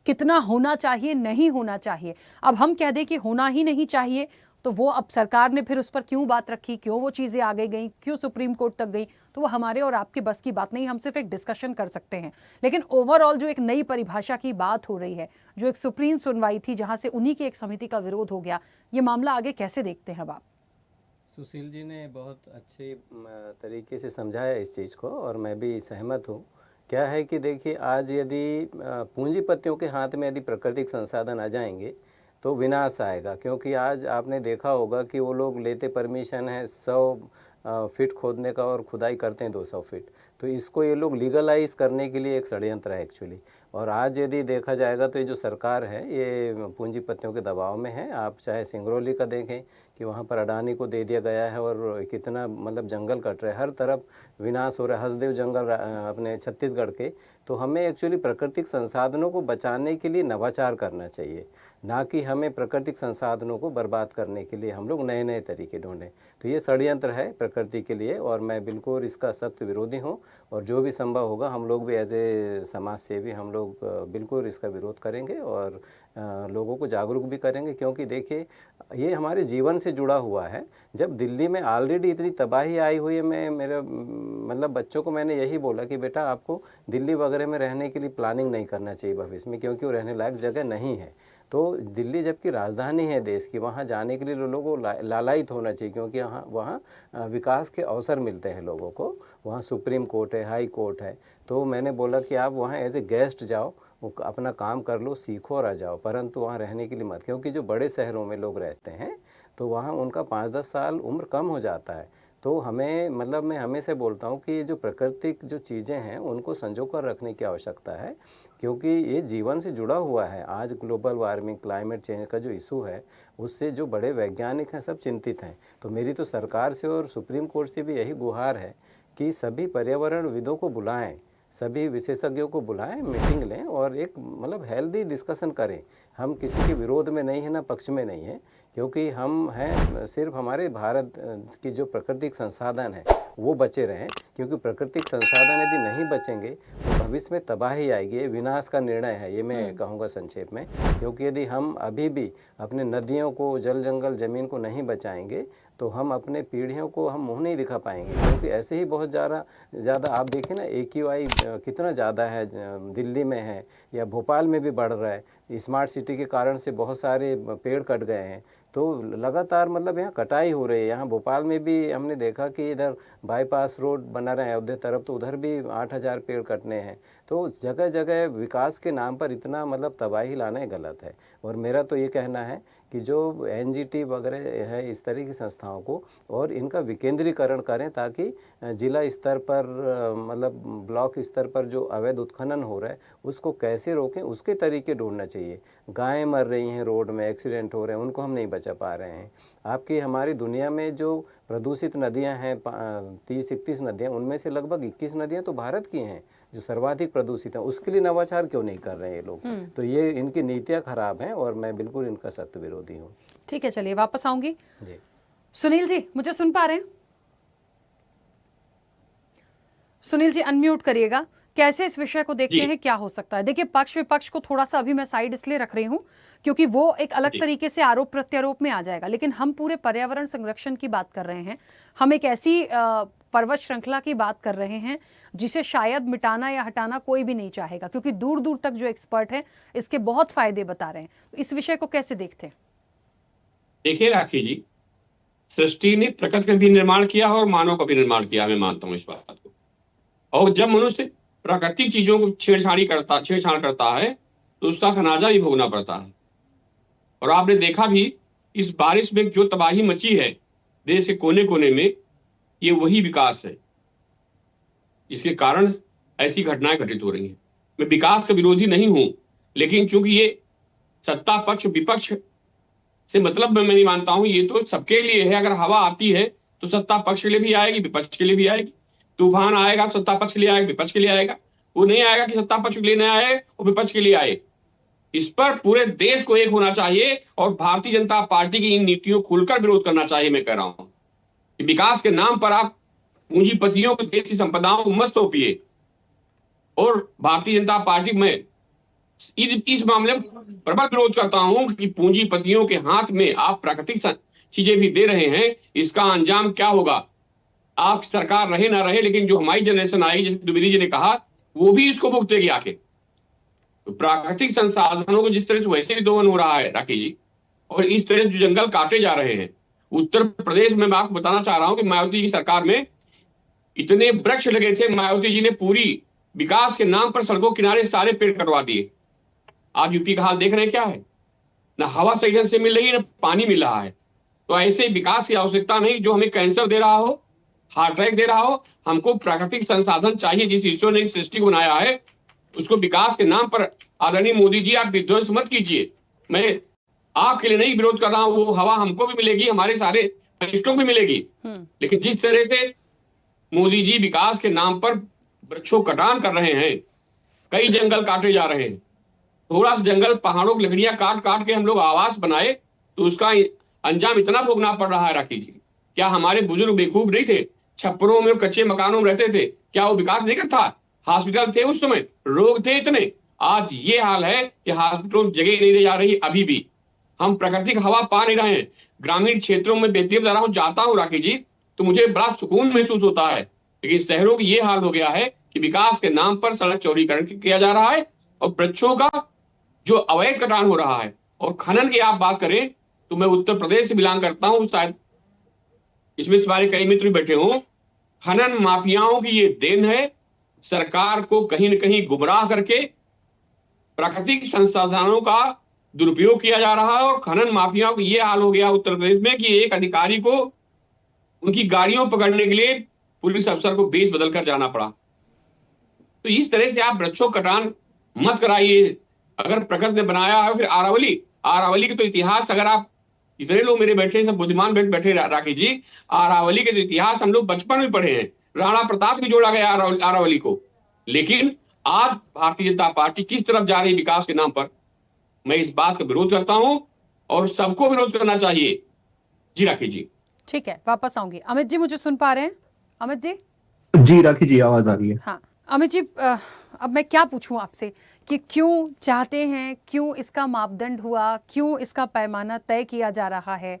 कितना होना चाहिए, नहीं होना चाहिए। अब हम कह दें कि होना ही नहीं चाहिए, तो वो अब सरकार ने फिर उस पर क्यों बात रखी, क्यों वो चीज़ें आगे गई, क्यों सुप्रीम कोर्ट तक गई, तो वो हमारे और आपके बस की बात नहीं। हम सिर्फ एक डिस्कशन कर सकते हैं। लेकिन ओवरऑल जो एक नई परिभाषा की बात हो रही है, जो एक सुप्रीम सुनवाई थी जहां से उन्हीं की एक समिति का विरोध हो गया, ये मामला आगे कैसे देखते हैं अब आप? सुशील जी ने बहुत अच्छे तरीके से समझाया इस चीज़ को, और मैं भी सहमत हूँ। क्या है कि देखिए, आज यदि पूंजीपतियों के हाथ में यदि प्राकृतिक संसाधन आ जाएंगे तो विनाश आएगा। क्योंकि आज आपने देखा होगा कि वो लोग लेते परमिशन है 100 फीट खोदने का और खुदाई करते हैं 200 फीट। तो तो इसको ये लोग लीगलाइज करने के लिए एक षड्यंत्र है एक्चुअली। और आज यदि देखा जाएगा तो ये जो सरकार है ये पूंजीपतियों के दबाव में है। आप चाहे सिंगरौली का देखें कि वहाँ पर अडानी को दे दिया गया है और कितना मतलब जंगल कट रहे हैं, हर तरफ विनाश हो रहा है, हसदेव जंगल अपने छत्तीसगढ़ के। तो हमें एक्चुअली प्राकृतिक संसाधनों को बचाने के लिए नवाचार करना चाहिए, ना कि हमें प्राकृतिक संसाधनों को बर्बाद करने के लिए हम लोग नए नए तरीके ढूंढें। तो ये षड्यंत्र है प्रकृति के लिए और मैं बिल्कुल इसका सख्त विरोधी हूँ। और जो भी संभव होगा हम लोग भी एज ए समाज सेवी हम लोग बिल्कुल इसका विरोध करेंगे और लोगों को जागरूक भी करेंगे, क्योंकि देखिए ये हमारे जीवन से जुड़ा हुआ है। जब दिल्ली में ऑलरेडी इतनी तबाही आई हुई है, मैं मेरे मतलब बच्चों को मैंने यही बोला कि बेटा आपको दिल्ली वगैरह में रहने के लिए प्लानिंग नहीं करना चाहिए भविष्य में, क्योंकि वो रहने लायक जगह नहीं है। तो दिल्ली जबकि राजधानी है देश की, वहाँ जाने के लिए लोगों को लालायित होना चाहिए, क्योंकि वहाँ विकास के अवसर मिलते हैं लोगों को। वहाँ सुप्रीम कोर्ट है, हाई कोर्ट है। तो मैंने बोला कि आप वहाँ एज ए गेस्ट जाओ, अपना काम कर लो, सीखो और आ जाओ, परंतु वहाँ रहने के लिए मत, क्योंकि जो बड़े शहरों में लोग रहते हैं तो वहाँ उनका 5-10 साल उम्र कम हो जाता है। तो हमें मतलब मैं हमेशा बोलता हूँ कि जो प्राकृतिक जो चीज़ें हैं उनको संजो कर रखने की आवश्यकता है, क्योंकि ये जीवन से जुड़ा हुआ है। आज ग्लोबल वार्मिंग, क्लाइमेट चेंज का जो इशू है उससे जो बड़े वैज्ञानिक हैं सब चिंतित हैं। तो मेरी तो सरकार से और सुप्रीम कोर्ट से भी यही गुहार है कि सभी पर्यावरणविदों को बुलाएं, सभी विशेषज्ञों को बुलाएं, मीटिंग लें और एक मतलब हेल्दी डिस्कशन करें। हम किसी के विरोध में नहीं है, ना पक्ष में नहीं है, क्योंकि हम हैं सिर्फ हमारे भारत की जो प्राकृतिक संसाधन है वो बचे रहें, क्योंकि प्राकृतिक संसाधन यदि नहीं बचेंगे तो भविष्य में तबाही आएगी। ये विनाश का निर्णय है, ये मैं कहूँगा संक्षेप में। क्योंकि यदि हम अभी भी अपने नदियों को, जल जंगल ज़मीन को नहीं बचाएंगे तो हम अपने पीढ़ियों को हम मुँह नहीं दिखा पाएंगे। क्योंकि ऐसे ही बहुत ज़्यादा आप देखिए ना AQI कितना ज़्यादा है, दिल्ली में है या भोपाल में भी बढ़ रहा है। स्मार्ट सिटी के कारण से बहुत सारे पेड़ कट गए हैं, तो लगातार मतलब यहाँ कटाई हो रही है। यहाँ भोपाल में भी हमने देखा कि इधर बाईपास रोड बना रहे हैं अयोध्या तरफ, तो उधर भी 8000 पेड़ कटने हैं। तो जगह जगह विकास के नाम पर इतना मतलब तबाही लाना ही गलत है। और मेरा तो ये कहना है कि जो NGT वगैरह है इस तरह की संस्थाओं को और इनका विकेंद्रीकरण करें, ताकि जिला स्तर पर मतलब ब्लॉक स्तर पर जो अवैध उत्खनन हो रहा है उसको कैसे रोकें, उसके तरीके ढूंढना चाहिए। गायें मर रही हैं रोड में, एक्सीडेंट हो रहे हैं, उनको हम नहीं बचा पा रहे हैं। आपकी हमारी दुनिया में जो प्रदूषित नदियां हैं 30-31 नदियां, उनमें से लगभग 21 नदियां तो भारत की हैं जो सर्वाधिक प्रदूषित हैं। उसके लिए नवाचार क्यों नहीं कर रहे हैं ये लोग? तो ये इनकी नीतियां खराब हैं और मैं बिल्कुल इनका सख्त विरोधी हूँ। ठीक है, चलिए वापस आऊंगी। सुनील जी, मुझे सुन पा रहे हैं? सुनील जी अनम्यूट करिएगा। कैसे इस विषय को देखते हैं, क्या हो सकता है? देखिए, पक्ष विपक्ष को थोड़ा सा अभी मैं साइड इसलिए रख रही हूं क्योंकि वो एक अलग तरीके से आरोप प्रत्यारोप में आ जाएगा, लेकिन हम पूरे पर्यावरण संरक्षण की बात कर रहे हैं। हम एक ऐसी पर्वत श्रृंखला की बात कर रहे हैं जिसे शायद मिटाना या हटाना कोई भी नहीं चाहेगा, क्योंकि दूर दूर तक जो एक्सपर्ट हैं इसके बहुत फायदे बता रहे हैं। तो इस विषय को कैसे देखते हैं? देखिए राखी जी, सृष्टि ने प्रकृति का भी निर्माण किया और मानव का भी निर्माण किया, मैं मानता हूँ इस बात को। और जब मनुष्य प्राकृतिक चीजों को छेड़छाड़ करता है तो उसका खमियाजा भी भोगना पड़ता है। और आपने देखा भी इस बारिश में जो तबाही मची है देश के कोने कोने में, ये वही विकास है जिसके कारण ऐसी घटनाएं घटित हो रही हैं। मैं विकास का विरोधी नहीं हूं, लेकिन चूंकि ये सत्ता पक्ष विपक्ष से मतलब मैं नहीं मानता हूं, ये तो सबके लिए है। अगर हवा आती है तो सत्ता पक्ष के लिए भी आएगी, विपक्ष के लिए भी आएगी। तूफान आएगा सत्ता पक्ष के लिए आएगा, विपक्ष के लिए आएगा। वो नहीं आएगा कि सत्ता पक्ष के लिए नहीं आए और विपक्ष के लिए आए। इस पर पूरे देश को एक होना चाहिए और भारतीय जनता पार्टी की इन नीतियों खुलकर विरोध करना चाहिए। मैं कह रहा हूं कि विकास के नाम पर आप पूंजीपतियों को देश की संपदाओं को मत सौंपिए। और भारतीय जनता पार्टी में इस मामले में प्रबल विरोध करता हूं कि पूंजीपतियों के हाथ में आप प्राकृतिक चीजें भी दे रहे हैं। इसका अंजाम क्या होगा? आप सरकार रहे ना रहे, लेकिन जो हमारी जनरेशन आएगी, जैसे द्विवेदी जी ने कहा, वो भी इसको भुगतेगी आके। तो प्राकृतिक संसाधनों को जिस तरह से वैसे भी दोहन हो रहा है राखी जी, और इस तरह से जो जंगल काटे जा रहे हैं उत्तर प्रदेश में, मैं आपको बताना चाह रहा हूं कि मायावती जी की सरकार में इतने वृक्ष लगे थे, मायावती जी ने पूरी विकास के नाम पर सड़कों किनारे सारे पेड़ कटवा दिए। आज यूपी का हाल देख रहे हैं क्या है? ना हवा सही ढंग से मिल रही है, ना पानी मिल रहा है। तो ऐसे विकास की आवश्यकता नहीं जो हमें कैंसर दे रहा हो, हार्ट अटैक दे रहा हो। हमको प्राकृतिक संसाधन चाहिए। जिस ईश्वर ने इस सृष्टि को बनाया है उसको विकास के नाम पर आदरणीय मोदी जी आप विध्वंस मत कीजिए। मैं आपके लिए नहीं विरोध कर रहा हूं, वो हवा हमको भी मिलेगी, हमारे सारे वरिष्ठों को भी मिलेगी। लेकिन जिस तरह से मोदी जी विकास के नाम पर वृक्षों कटान कर रहे हैं, कई जंगल काटे जा रहे हैं, थोड़ा सा जंगल पहाड़ों की लकड़ियां काट काट के हम लोग आवास बनाए तो उसका अंजाम इतना भोगना पड़ रहा है। राखी जी, क्या हमारे बुजुर्ग बेवकूफ नहीं थे? छप्परों में कच्चे मकानों में रहते थे, क्या वो विकास नहीं करता? हॉस्पिटल थे उस समय, रोग थे इतने। आज ये हाल है कि हॉस्पिटलों में जगह नहीं रह जा रही। अभी भी हम प्राकृतिक हवा पा नहीं रहे हैं। ग्रामीण क्षेत्रों में बेतियब जा रहा हूं, जाता हूं राखी जी, तो मुझे बड़ा सुकून महसूस होता है। लेकिन शहरों की ये हाल हो गया है कि विकास के नाम पर सड़क चौड़ीकरण किया जा रहा है और वृक्षों का जो अवैध कटान हो रहा है। और खनन की आप बात करें तो मैं उत्तर प्रदेश से बिलोंग करता हूं, शायद इसमें हमारे कई मित्र भी बैठे हों। खनन माफियाओं की ये देन है। सरकार को कहीं न कहीं गुमराह करके प्राकृतिक संसाधनों का दुरुपयोग किया जा रहा है। और खनन माफियाओं को ये हाल हो गया उत्तर प्रदेश में कि एक अधिकारी को उनकी गाड़ियों पकड़ने के लिए पुलिस अफसर को बेस बदल कर जाना पड़ा। तो इस तरह से आप वृक्षों कटान मत कराइए। अगर प्रकृति ने बनाया है, फिर अरावली के तो इतिहास, अगर आप इतने लोग मेरे बैठे सब बुद्धिमान बैठे राखी जी, अरावली के तो इतिहास हम लोग बचपन में पढ़े हैं। राणा प्रताप भी जोड़ा गया अरावली को। लेकिन आज भारतीय जनता पार्टी किस तरफ जा रही है विकास के नाम पर, मैं इस बात का विरोध करता हूं और सबको विरोध करना चाहिए। जी राखी जी। ठीक है, वापस आऊंगी। अमित जी मुझे सुन पा रहे हैं? अमित जी? जी राखी जी, आवाज आ रही है। हाँ अमित जी, अब मैं क्या पूछूं आपसे कि क्यों चाहते हैं, क्यों इसका मापदंड हुआ, क्यों इसका पैमाना तय किया जा रहा है?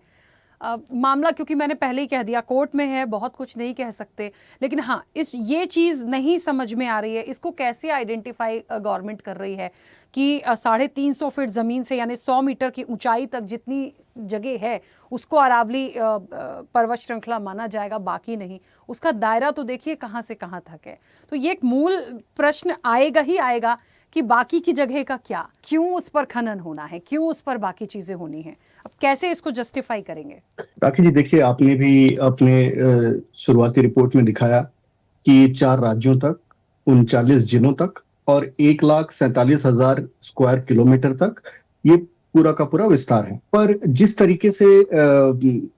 मामला क्योंकि मैंने पहले ही कह दिया कोर्ट में है, बहुत कुछ नहीं कह सकते। लेकिन हाँ, ये चीज़ नहीं समझ में आ रही है, इसको कैसे आइडेंटिफाई गवर्नमेंट कर रही है कि 350 फीट ज़मीन से यानी 100 मीटर की ऊंचाई तक जितनी जगह है उसको अरावली पर्वत श्रृंखला माना जाएगा, बाकी नहीं। उसका दायरा तो देखिए कहाँ से कहाँ तक है। तो ये एक मूल प्रश्न आएगा ही आएगा कि बाकी की जगह का क्या, क्यों उस पर खनन होना है, क्यों उस पर बाकी चीजें होनी है। अब कैसे इसको जस्टिफाई करेंगे? राखी जी देखिए, आपने भी अपने शुरुआती रिपोर्ट में दिखाया कि 4 राज्यों तक, 39 जिलों तक और 1,47,000 स्क्वायर किलोमीटर तक ये पूरा का पूरा विस्तार है। पर जिस तरीके से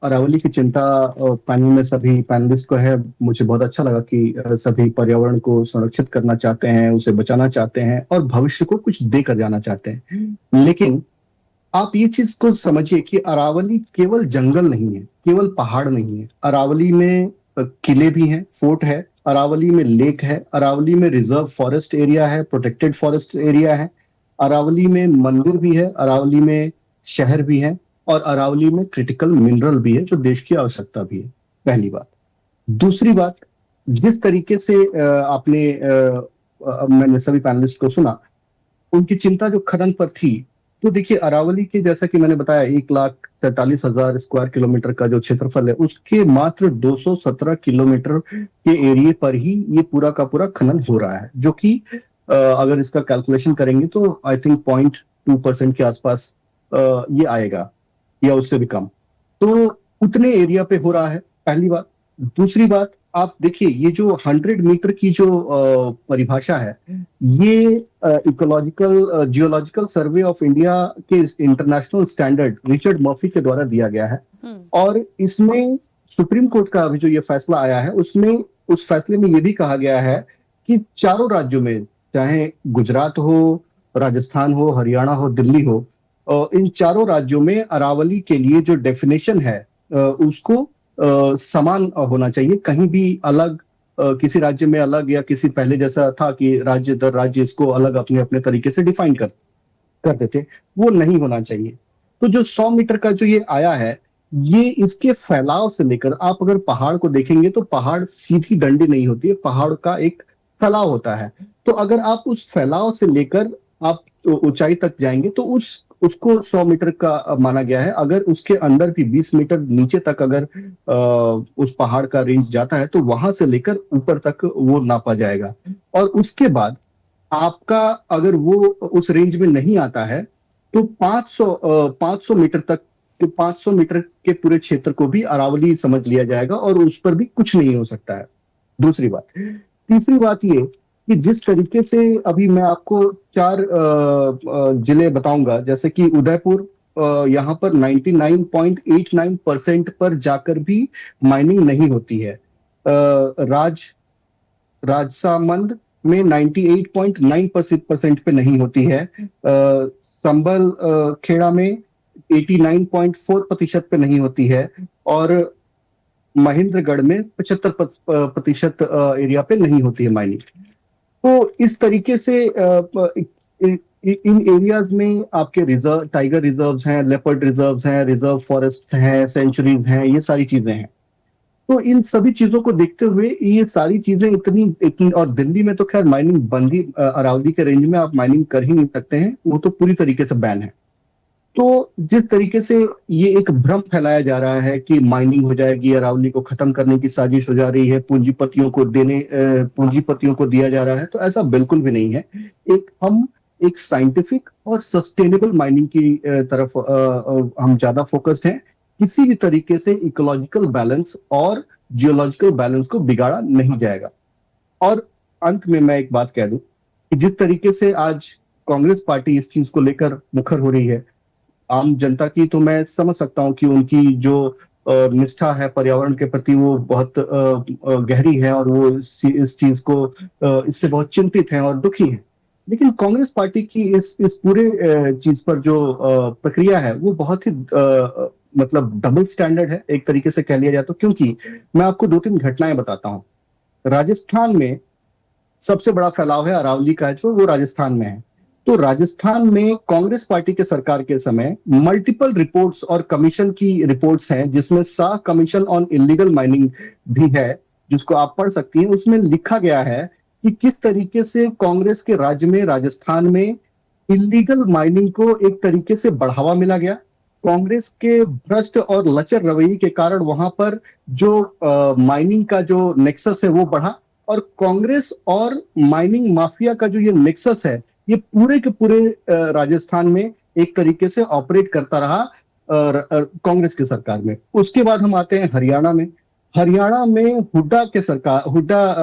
अरावली की चिंता पैनल में सभी पैनलिस्ट को है, मुझे बहुत अच्छा लगा कि सभी पर्यावरण को संरक्षित करना चाहते हैं, उसे बचाना चाहते हैं और भविष्य को कुछ देकर जाना चाहते हैं। लेकिन आप ये चीज को समझिए कि अरावली केवल जंगल नहीं है, केवल पहाड़ नहीं है। अरावली में किले भी हैं, फोर्ट है, अरावली में लेक है, अरावली में रिजर्व फॉरेस्ट एरिया है, प्रोटेक्टेड फॉरेस्ट एरिया है, अरावली में मंदिर भी है, अरावली में शहर भी है और अरावली में क्रिटिकल मिनरल भी है जो देश की आवश्यकता भी है। पहली बात। दूसरी बात, जिस तरीके से मैंने सभी पैनलिस्ट को सुना, उनकी चिंता जो खनन पर थी, तो देखिए अरावली के जैसा कि मैंने बताया 1,47,000 स्क्वायर किलोमीटर का जो क्षेत्रफल है, उसके मात्र 217 किलोमीटर के एरिया पर ही ये पूरा का पूरा खनन हो रहा है, जो कि अगर इसका कैलकुलेशन करेंगे तो आई थिंक 0.2% के आसपास ये आएगा या उससे भी कम। तो उतने एरिया पे हो रहा है, पहली बात। दूसरी बात, आप देखिए ये जो 100 मीटर की जो परिभाषा है, ये जियोलॉजिकल सर्वे ऑफ इंडिया के इंटरनेशनल स्टैंडर्ड रिचर्ड मर्फी के द्वारा दिया गया है। और इसमें सुप्रीम कोर्ट का अभी जो ये फैसला आया है, उसमें उस फैसले में ये भी कहा गया है कि चारों राज्यों में, चाहे गुजरात हो, राजस्थान हो, हरियाणा हो, दिल्ली हो, इन चारों राज्यों में अरावली के लिए जो डेफिनेशन है उसको समान होना चाहिए। कहीं भी अलग, किसी राज्य में अलग या किसी पहले जैसा था कि राज्य दर राज्य इसको अलग अपने अपने तरीके से डिफाइन कर देते, वो नहीं होना चाहिए। तो जो 100 मीटर का जो ये आया है, ये इसके फैलाव से लेकर, आप अगर पहाड़ को देखेंगे तो पहाड़ सीधी डंडी नहीं होती है, पहाड़ का एक फैलाव होता है। तो अगर आप उस फैलाव से लेकर आप ऊंचाई तक जाएंगे तो उसको 100 मीटर का माना गया है। अगर उसके अंदर भी 20 मीटर नीचे तक अगर उस पहाड़ का रेंज जाता है तो वहां से लेकर ऊपर तक वो नापा जाएगा। और उसके बाद आपका अगर वो उस रेंज में नहीं आता है तो 500 मीटर तक कि 500 मीटर के पूरे क्षेत्र को भी अरावली समझ लिया जाएगा और उस पर भी कुछ नहीं हो सकता है। दूसरी बात। तीसरी बात ये कि जिस तरीके से अभी मैं आपको 4 जिले बताऊंगा, जैसे कि उदयपुर, यहाँ पर 99.89% पर जाकर भी माइनिंग नहीं होती है। राजसामंद में 98.9% पे नहीं होती है। संबल खेड़ा में 89.4% पे नहीं होती है और महेंद्रगढ़ में 75% एरिया पे नहीं होती है माइनिंग। तो इस तरीके से इन एरियाज में आपके रिजर्व, टाइगर रिजर्व्स हैं, लेपर्ड रिजर्व्स हैं, रिजर्व फॉरेस्ट हैं, सेंचुरीज हैं, ये सारी चीजें हैं। तो इन सभी चीजों को देखते हुए ये सारी चीजें इतनी और दिल्ली में तो खैर माइनिंग बंद ही, अरावली के रेंज में आप माइनिंग कर ही नहीं सकते हैं, वो तो पूरी तरीके से बैन है। तो जिस तरीके से ये एक भ्रम फैलाया जा रहा है कि माइनिंग हो जाएगी, अरावली को खत्म करने की साजिश हो जा रही है, पूंजीपतियों को दिया जा रहा है, तो ऐसा बिल्कुल भी नहीं है। हम एक साइंटिफिक और सस्टेनेबल माइनिंग की तरफ हम ज्यादा फोकस्ड हैं। किसी भी तरीके से इकोलॉजिकल बैलेंस और जियोलॉजिकल बैलेंस को बिगाड़ा नहीं जाएगा। और अंत में मैं एक बात कह दूं कि जिस तरीके से आज कांग्रेस पार्टी इस चीज को लेकर मुखर हो रही है आम जनता की, तो मैं समझ सकता हूं कि उनकी जो निष्ठा है पर्यावरण के प्रति वो बहुत गहरी है और वो इस चीज को इससे बहुत चिंतित हैं और दुखी हैं। लेकिन कांग्रेस पार्टी की इस पूरे चीज पर जो प्रक्रिया है वो बहुत ही मतलब डबल स्टैंडर्ड है, एक तरीके से कह लिया जाए तो। क्योंकि मैं आपको 2-3 घटनाएं बताता हूं। राजस्थान में सबसे बड़ा फैलाव है अरावली का, जो वो राजस्थान में है। तो राजस्थान में कांग्रेस पार्टी के सरकार के समय मल्टीपल रिपोर्ट्स और कमीशन की रिपोर्ट्स हैं, जिसमें Shah commission on illegal mining भी है, जिसको आप पढ़ सकती हैं। उसमें लिखा गया है कि किस तरीके से कांग्रेस के राज्य में, राजस्थान में इलीगल माइनिंग को एक तरीके से बढ़ावा मिला गया। कांग्रेस के भ्रष्ट और लचर रवैये के कारण वहां पर जो माइनिंग का जो नेक्सस है वो बढ़ा, और कांग्रेस और माइनिंग माफिया का जो ये नेक्सस है ये पूरे के पूरे राजस्थान में एक तरीके से ऑपरेट करता रहा कांग्रेस की सरकार में। उसके बाद हम आते हैं हरियाणा में। हरियाणा में हुड्डा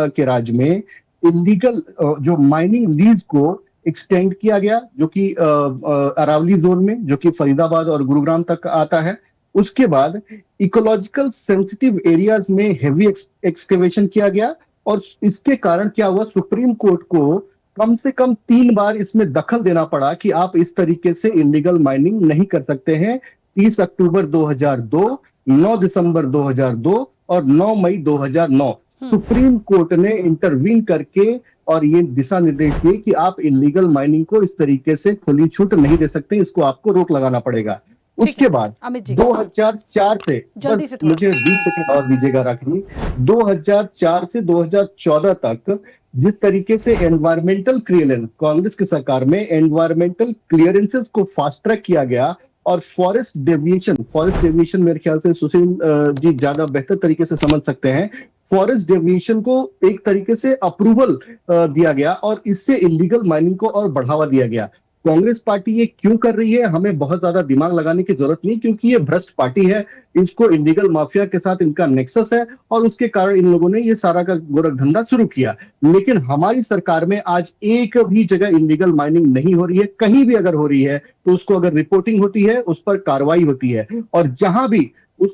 के राज में इलीगल जो माइनिंग लीज को एक्सटेंड किया गया, जो कि अरावली जोन में, जो कि फरीदाबाद और गुरुग्राम तक आता है। उसके बाद इकोलॉजिकल सेंसिटिव एरियाज में हेवी एक्सकेवेशन किया गया, और इसके कारण क्या हुआ, सुप्रीम कोर्ट को कम से कम 3 बार इसमें दखल देना पड़ा कि आप इस तरीके से इलीगल माइनिंग नहीं कर सकते हैं। 30 अक्टूबर 2002, 9 दिसंबर 2002 और 9 मई 2009 सुप्रीम कोर्ट ने इंटरवीन करके और ये दिशा निर्देश दिए कि आप इलीगल माइनिंग को इस तरीके से खुली छूट नहीं दे सकते, इसको आपको रोक लगाना पड़ेगा। उसके बाद 2004 से, बस मुझे 20 सेकंड और दीजिएगा रखनी, 2004 से 2014 तक जिस तरीके से एनवायरमेंटल क्लियरेंस, कांग्रेस की सरकार में एनवायरमेंटल क्लियरेंसेस को फास्ट ट्रैक किया गया, और फॉरेस्ट डेविएशन मेरे ख्याल से सुशील जी ज्यादा बेहतर तरीके से समझ सकते हैं, फॉरेस्ट डेविएशन को एक तरीके से अप्रूवल दिया गया और इससे इलीगल माइनिंग को और बढ़ावा दिया गया। कांग्रेस पार्टी ये क्यों कर रही है, हमें बहुत ज्यादा दिमाग लगाने की जरूरत नहीं, क्योंकि ये भ्रष्ट पार्टी है, इसको इलीगल माफिया के साथ इनका नेक्सस है और उसके कारण इन लोगों ने ये सारा का गोरख धंधा शुरू किया। लेकिन हमारी सरकार में आज एक भी जगह इलीगल माइनिंग नहीं हो रही है। कहीं भी अगर हो रही है तो उसको अगर रिपोर्टिंग होती है, उस पर कार्रवाई होती है, और जहां भी उस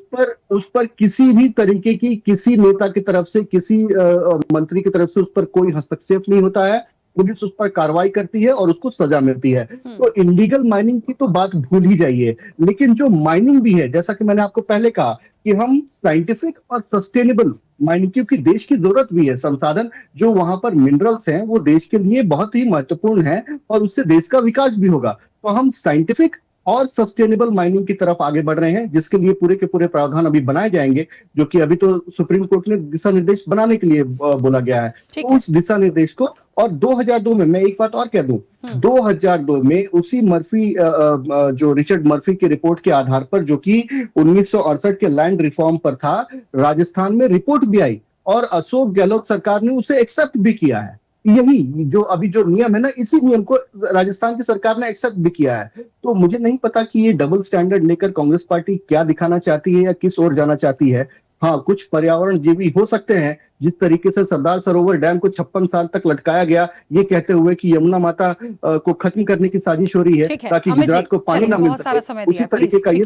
पर किसी भी तरीके की, किसी नेता की तरफ से, किसी मंत्री की तरफ से उस पर कोई हस्तक्षेप नहीं होता है, पुलिस उस पर कार्रवाई करती है और उसको सजा मिलती है। तो इलीगल माइनिंग की तो बात भूल ही जाइए। लेकिन जो माइनिंग भी है, जैसा कि मैंने आपको पहले कहा कि हम साइंटिफिक और सस्टेनेबल माइनिंग, क्योंकि देश की जरूरत भी है, संसाधन जो वहां पर मिनरल्स हैं वो देश के लिए बहुत ही महत्वपूर्ण है और उससे देश का विकास भी होगा। तो हम साइंटिफिक और सस्टेनेबल माइनिंग की तरफ आगे बढ़ रहे हैं, जिसके लिए पूरे के पूरे प्रावधान अभी बनाए जाएंगे, जो कि अभी तो सुप्रीम कोर्ट ने दिशा निर्देश बनाने के लिए बोला गया है। तो उस दिशा निर्देश को, और 2002 में मैं एक बात और कह दूं, 2002 में उसी मर्फी जो रिचर्ड मर्फी की रिपोर्ट के आधार पर, जो कि 1968 के लैंड रिफॉर्म पर था, राजस्थान में रिपोर्ट भी आई और अशोक गहलोत सरकार ने उसे एक्सेप्ट भी किया है। यही जो अभी जो नियम है ना, इसी नियम को राजस्थान की सरकार ने एक्सेप्ट भी किया है। तो मुझे नहीं पता कि ये डबल स्टैंडर्ड लेकर कांग्रेस पार्टी क्या दिखाना चाहती है या किस ओर जाना चाहती है। हाँ, कुछ पर्यावरण जीवी हो सकते हैं, जिस तरीके से सरदार सरोवर डैम को 56 साल तक लटकाया गया, ये कहते हुए कि यमुना माता को खत्म करने की साजिश हो रही है ताकि गुजरात को पानी न मिल सके,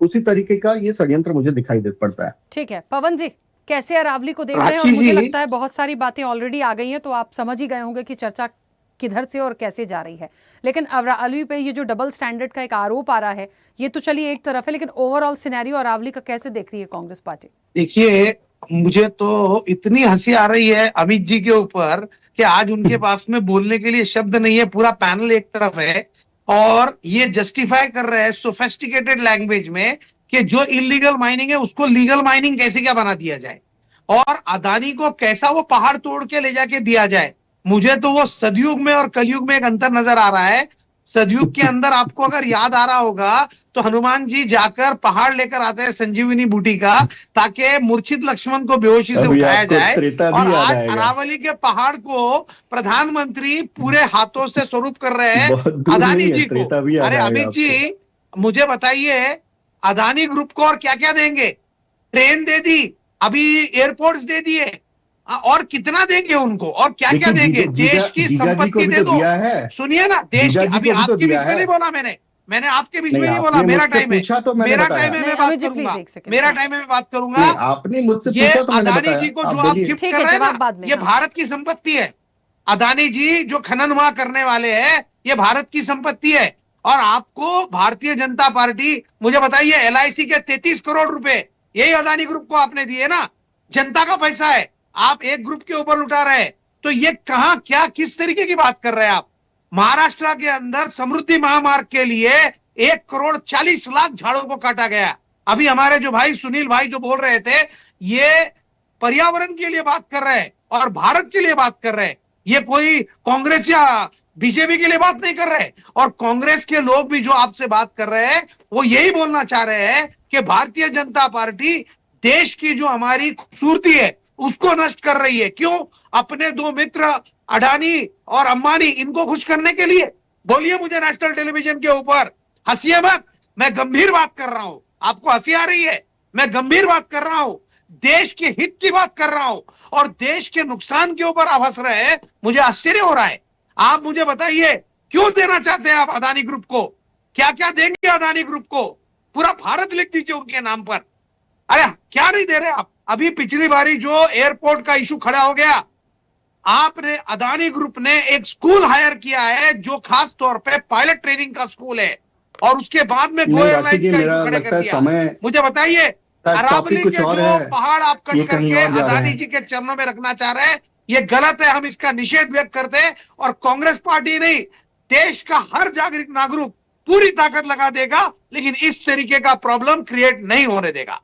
उसी तरीके का ये षड्यंत्र मुझे दिखाई दे पड़ता है। ठीक है पवन जी, कैसे अरावली को देख रहे हैं? और मुझे लगता है बहुत सारी बातें ऑलरेडी आ गई हैं, तो आप समझ ही गए होंगे कि चर्चा किधर से और कैसे जा रही है। लेकिन अरावली पे ये जो डबल स्टैंडर्ड का एक आरोप आ रहा है, ये तो चलिए एक तरफ है, लेकिन ओवरऑल सिनेरियो अरावली का कैसे देख रही है कांग्रेस पार्टी? देखिए, मुझे तो इतनी हंसी आ रही है अमित जी के ऊपर कि आज उनके पास में बोलने के लिए शब्द नहीं है। पूरा पैनल एक तरफ है और ये जस्टिफाई कर रहे हैं सोफिस्टिकेटेड लैंग्वेज में कि जो इलीगल माइनिंग है उसको लीगल माइनिंग कैसे क्या बना दिया जाए और अदानी को कैसा वो पहाड़ तोड़ के ले जाके दिया जाए। मुझे तो वो सदयुग में और कलयुग में एक अंतर नजर आ रहा है। सदयुग के अंदर आपको अगर याद आ रहा होगा तो हनुमान जी जाकर पहाड़ लेकर आते हैं संजीवनी बूटी का, ताकि मूर्छित लक्ष्मण को बेहोशी से उठाया जाए। और आज अरावली के पहाड़ को प्रधानमंत्री पूरे हाथों से स्वरूप कर रहे हैं अदानी जी को। अरे अमित जी, मुझे बताइए, अदानी ग्रुप को और क्या क्या देंगे? ट्रेन दे दी, अभी एयरपोर्ट्स दे दिए, और कितना देंगे उनको और क्या क्या देंगे? देश की संपत्ति दे दो। सुनिए ना, देश की, अभी आपके बीच में नहीं बोला मैंने आपके बीच में नहीं बोला। मेरा टाइम है, मेरा टाइम है, मैं बात करूंगा, मेरा टाइम है, मैं बात करूंगा। आपने मुझसे ये पूछा तो मैंने अदानी बताया। जी को जो आप गिफ्ट कर रहे हैं ना, ये भारत की संपत्ति है। अदानी जी जो खनन वहां करने वाले हैं, ये भारत की संपत्ति है। और आपको भारतीय जनता पार्टी, मुझे बताइए, LIC के 33 करोड़ रुपए यही अदानी ग्रुप को आपने दिए ना, जनता का पैसा है, आप एक ग्रुप के ऊपर लुटा रहे हैं। तो ये कहां, क्या, किस तरीके की बात कर रहे हैं आप? महाराष्ट्र के अंदर समृद्धि महामार्ग के लिए 1,40,00,000 झाड़ों को काटा गया। अभी हमारे जो भाई सुनील भाई जो बोल रहे थे, ये पर्यावरण के लिए बात कर रहे हैं और भारत के लिए बात कर रहे हैं। ये कोई कांग्रेस या बीजेपी के लिए बात नहीं कर रहे। और कांग्रेस के लोग भी जो आपसे बात कर रहे हैं, वो यही बोलना चाह रहे हैं कि भारतीय जनता पार्टी देश की जो हमारी खूबसूरती है उसको नष्ट कर रही है। क्यों? अपने दो मित्र अडानी और अंबानी, इनको खुश करने के लिए। बोलिए मुझे नेशनल टेलीविजन के ऊपर, हंसिए मत, मैं गंभीर बात कर रहा हूं। आपको हंसी आ रही है, मैं गंभीर बात कर रहा हूं, देश के हित की बात कर रहा हूं और देश के नुकसान के ऊपर आप हंस रहे हैं। मुझे आश्चर्य हो रहा है। आप मुझे बताइए, क्यों देना चाहते हैं आप अदानी ग्रुप को? क्या क्या देंगे अदानी ग्रुप को? पूरा भारत लिख दीजिए उनके नाम पर। अरे क्या नहीं दे रहे आप? अभी पिछली बारी जो एयरपोर्ट का इशू खड़ा हो गया, आपने, अदानी ग्रुप ने एक स्कूल हायर किया है जो खास तौर पे पायलट ट्रेनिंग का स्कूल है, और उसके बाद में गो एयरलाइंस का इशू खड़ा कर दिया। मुझे बताइए, अरावली के जो पहाड़ आप कट करके अदानी जी के चरणों में रखना चाह रहे हैं, ये गलत है। हम इसका निषेध व्यक्त करते हैं और कांग्रेस पार्टी नहीं, देश का हर जागरूक नागरिक पूरी ताकत लगा देगा, लेकिन इस तरीके का प्रॉब्लम क्रिएट नहीं होने देगा।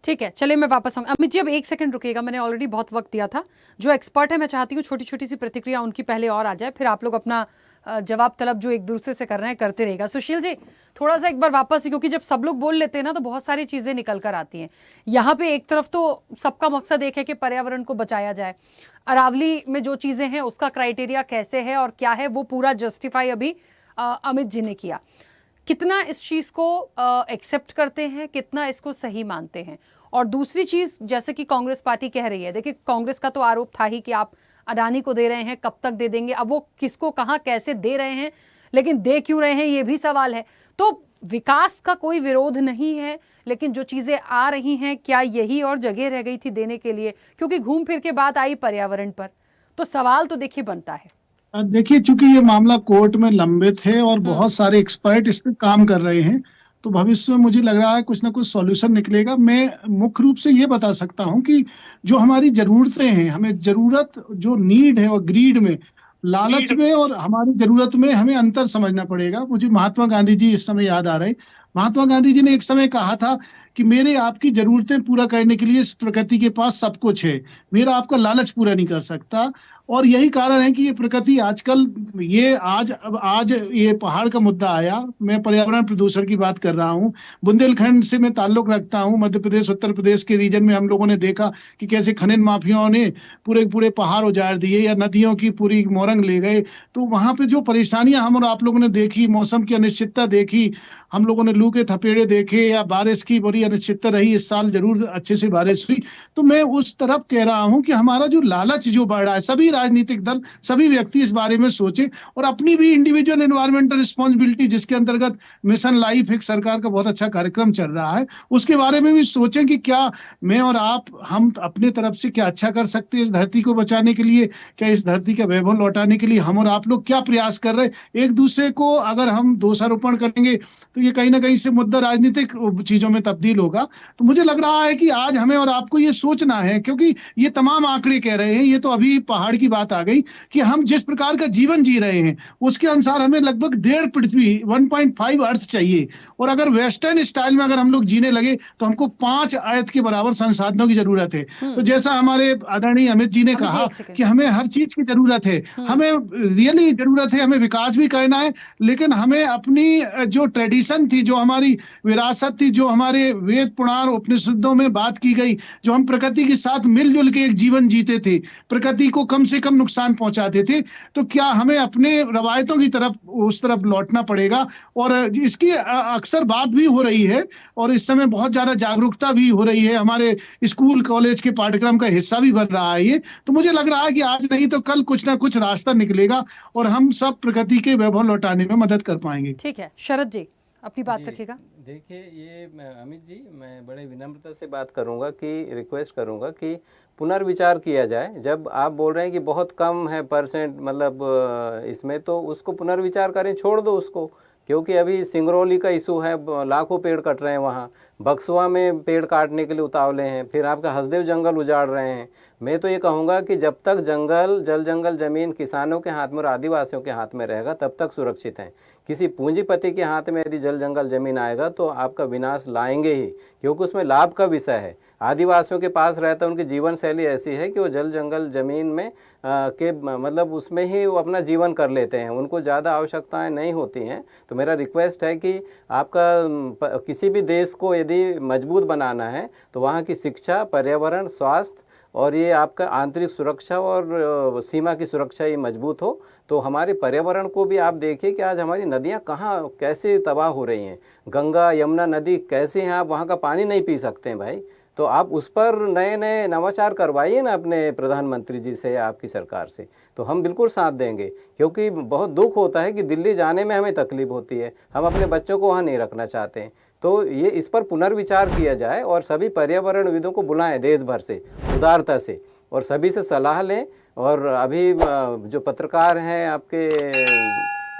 ठीक है, चलिए मैं वापस आऊंगा। अमित जी अब एक सेकंड रुकिएगा, मैंने ऑलरेडी बहुत वक्त दिया था। जो एक्सपर्ट है, मैं चाहती हूँ छोटी छोटी सी प्रतिक्रिया उनकी पहले और आ जाए, फिर आप लोग अपना जवाब तलब जो एक दूसरे से कर रहे हैं करते रहेगा। सुशील जी, थोड़ा सा एक बार वापस, क्योंकि जब सब लोग बोल लेते हैं ना तो बहुत सारी चीज़ें निकल कर आती हैं। यहाँ पे एक तरफ तो सबका मकसद एक है कि पर्यावरण को बचाया जाए। अरावली में जो चीज़ें हैं उसका क्राइटेरिया कैसे है और क्या है, वो पूरा जस्टिफाई अभी अमित जी ने किया। कितना इस चीज़ को एक्सेप्ट करते हैं, कितना इसको सही मानते हैं? और दूसरी चीज़, जैसे कि कांग्रेस पार्टी कह रही है, देखिए कांग्रेस का तो आरोप था ही कि आप अडानी को दे रहे हैं, कब तक दे देंगे। अब वो किसको, कहाँ, कैसे दे रहे हैं, लेकिन दे क्यों रहे हैं, ये भी सवाल है। तो विकास का कोई विरोध नहीं है, लेकिन जो चीज़ें आ रही हैं, क्या यही और जगह रह गई थी देने के लिए? क्योंकि घूम फिर के बात आई पर्यावरण पर, तो सवाल तो देखिए बनता है। देखिए, चूंकि ये मामला कोर्ट में लंबित है और बहुत सारे एक्सपर्ट इस पे काम कर रहे हैं, तो भविष्य में मुझे लग रहा है कुछ ना कुछ सॉल्यूशन निकलेगा। मैं मुख्य रूप से ये बता सकता हूं कि जो हमारी जरूरतें हैं, हमें जरूरत, जो नीड है, और ग्रीड में, लालच में और हमारी जरूरत में हमें अंतर समझना पड़ेगा। मुझे महात्मा गांधी जी इस समय याद आ रहे। महात्मा गांधी जी ने एक समय कहा था कि मेरे आपकी जरूरतें पूरा करने के लिए इस प्रकृति के पास सब कुछ है, मेरा आपका लालच पूरा नहीं कर सकता। और यही कारण है कि ये प्रकृति आजकल ये आज ये पहाड़ का मुद्दा आया, मैं पर्यावरण प्रदूषण की बात कर रहा हूँ। बुंदेलखंड से मैं ताल्लुक रखता हूँ, मध्य प्रदेश उत्तर प्रदेश के रीजन में हम लोगों ने देखा कि कैसे खनन माफियाओं ने पूरे पहाड़ उजाड़ दिए या नदियों की पूरी मोरंग ले गए। तो वहां पे जो परेशानियां हम और आप लोगों ने देखी, मौसम की अनिश्चितता देखी, हम लोगों ने लू के थपेड़े देखे या बारिश की बड़ी अनिश्चितता रही, इस साल जरूर अच्छे से बारिश हुई। तो मैं उस तरफ कह रहा हूं कि हमारा जो लालच जो बढ़ रहा है, सभी राजनीतिक दल, सभी व्यक्ति इस बारे में सोचे और अपनी भी इंडिविजुअल एनवायरमेंटल रिस्पॉन्सिबिलिटी, जिसके अंतर्गत मिशन लाइफ एक सरकार का बहुत अच्छा कार्यक्रम चल रहा है, उसके बारे में भी सोचें कि क्या मैं और आप, हम अपने तरफ से क्या अच्छा कर सकते हैं इस धरती को बचाने के लिए, क्या इस धरती का वैभव लौटाने के लिए हम और आप लोग क्या प्रयास कर रहे हैं। एक दूसरे को अगर हम दोषारोपण करेंगे तो ये कहीं ना कहीं से मुद्दा राजनीतिक चीजों में तब्दील होगा। तो मुझे लग रहा है कि आज हमें और आपको ये सोचना है, क्योंकि ये तमाम आंकड़े कह रहे हैं, ये तो अभी पहाड़ की बात आ गई कि हम जिस प्रकार का जीवन जी रहे हैं उसके अनुसार हमें लगभग 1.5 पृथ्वी 1.5 अर्थ चाहिए। और अगर वेस्टर्न स्टाइल में अगर हम लोग जीने लगे तो हमको 5 अर्थ के बराबर संसाधनों की जरूरत है। तो जैसा हमारे आदरणीय अमित जी ने कहा कि हमें हर चीज की जरूरत है, हमें रियली जरूरत है, हमें विकास भी करना है, लेकिन हमें अपनी जो ट्रेडिशन थी, जो हमारी विरासत थी, जो हमारे वेद पुराण उपनिषदों में बात की गई, जो हम प्रकृति के साथ मिलजुल के एक जीवन जीते थे, प्रकृति को कम से कम नुकसान पहुंचाते थे, तो क्या हमें अपने रवायतों की तरफ, उस तरफ लौटना पड़ेगा। और इसकी अक्सर बात भी हो रही है और इस समय बहुत ज्यादा जागरूकता भी हो रही है, हमारे स्कूल कॉलेज के पाठ्यक्रम का हिस्सा भी बन रहा है ये। तो मुझे लग रहा है कि आज नहीं तो कल कुछ ना कुछ रास्ता निकलेगा और हम सब प्रकृति के वैभव लौटाने में मदद कर पाएंगे। ठीक है, शरद जी अपनी बात रखिएगा। देखिए, ये अमित जी, मैं बड़े विनम्रता से बात करूंगा कि रिक्वेस्ट करूंगा कि पुनर्विचार किया जाए। जब आप बोल रहे हैं कि बहुत कम है परसेंट, मतलब इसमें, तो उसको पुनर्विचार करें, छोड़ दो उसको, क्योंकि अभी सिंगरौली का इशू है, लाखों पेड़ कट रहे हैं वहाँ, बक्सवा में पेड़ काटने के लिए उतावले हैं, फिर आपका हसदेव जंगल उजाड़ रहे हैं। मैं तो ये कहूँगा कि जब तक जल जंगल ज़मीन किसानों के हाथ में और आदिवासियों के हाथ में रहेगा तब तक सुरक्षित हैं। किसी पूंजीपति के हाथ में यदि जल जंगल ज़मीन आएगा तो आपका विनाश लाएंगे ही, क्योंकि उसमें लाभ का विषय है। आदिवासियों के पास रहता है, उनकी जीवन शैली ऐसी है कि वो जल जंगल ज़मीन में मतलब उसमें ही वो अपना जीवन कर लेते हैं, उनको ज़्यादा आवश्यकताएं नहीं होती हैं। तो मेरा रिक्वेस्ट है कि आपका किसी भी देश को यदि मजबूत बनाना है तो वहाँ की शिक्षा, पर्यावरण, स्वास्थ्य और ये आपका आंतरिक सुरक्षा और सीमा की सुरक्षा ये मजबूत हो, तो हमारे पर्यावरण को भी आप देखिए कि आज हमारी नदियाँ कहाँ कैसे तबाह हो रही हैं। गंगा यमुना नदी कैसे हैं, आप वहाँ का पानी नहीं पी सकते हैं भाई। तो आप उस पर नए नए नवाचार करवाइए ना अपने प्रधानमंत्री जी से या आपकी सरकार से, तो हम बिल्कुल साथ देंगे। क्योंकि बहुत दुख होता है कि दिल्ली जाने में हमें तकलीफ होती है, हम अपने बच्चों को वहाँ नहीं रखना चाहते हैं। तो ये इस पर पुनर्विचार किया जाए और सभी पर्यावरणविदों को बुलाएं देश भर से, उदारता से, और सभी से सलाह लें। और अभी जो पत्रकार हैं आपके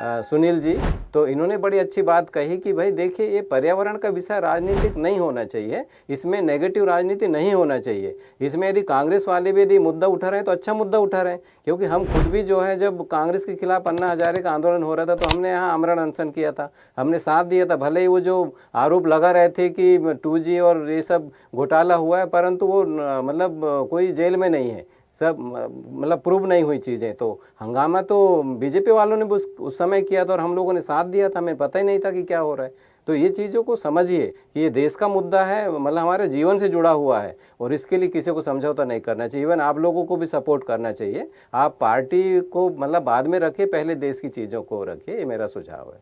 सुनील जी, तो इन्होंने बड़ी अच्छी बात कही कि भाई देखिए, ये पर्यावरण का विषय राजनीतिक नहीं होना चाहिए, इसमें नेगेटिव राजनीति नहीं होना चाहिए। इसमें यदि कांग्रेस वाले भी यदि मुद्दा उठा रहे हैं तो अच्छा मुद्दा उठा रहे हैं, क्योंकि हम खुद भी जो है, जब कांग्रेस के खिलाफ अन्ना हजारे का आंदोलन हो रहा था तो हमने यहाँ आमरण अनशन किया था, हमने साथ दिया था। भले ही वो जो आरोप लगा रहे थे कि 2G और ये सब घोटाला हुआ है, परंतु वो मतलब कोई जेल में नहीं है, सब मतलब प्रूव नहीं हुई चीज़ें। तो हंगामा तो बीजेपी वालों ने उस समय किया था और हम लोगों ने साथ दिया था, हमें पता ही नहीं था कि क्या हो रहा है। तो ये चीज़ों को समझिए कि ये देश का मुद्दा है, मतलब हमारे जीवन से जुड़ा हुआ है और इसके लिए किसी को समझौता नहीं करना चाहिए। इवन आप लोगों को भी सपोर्ट करना चाहिए। आप पार्टी को मतलब बाद में रखिए, पहले देश की चीज़ों को रखिए, ये मेरा सुझाव है।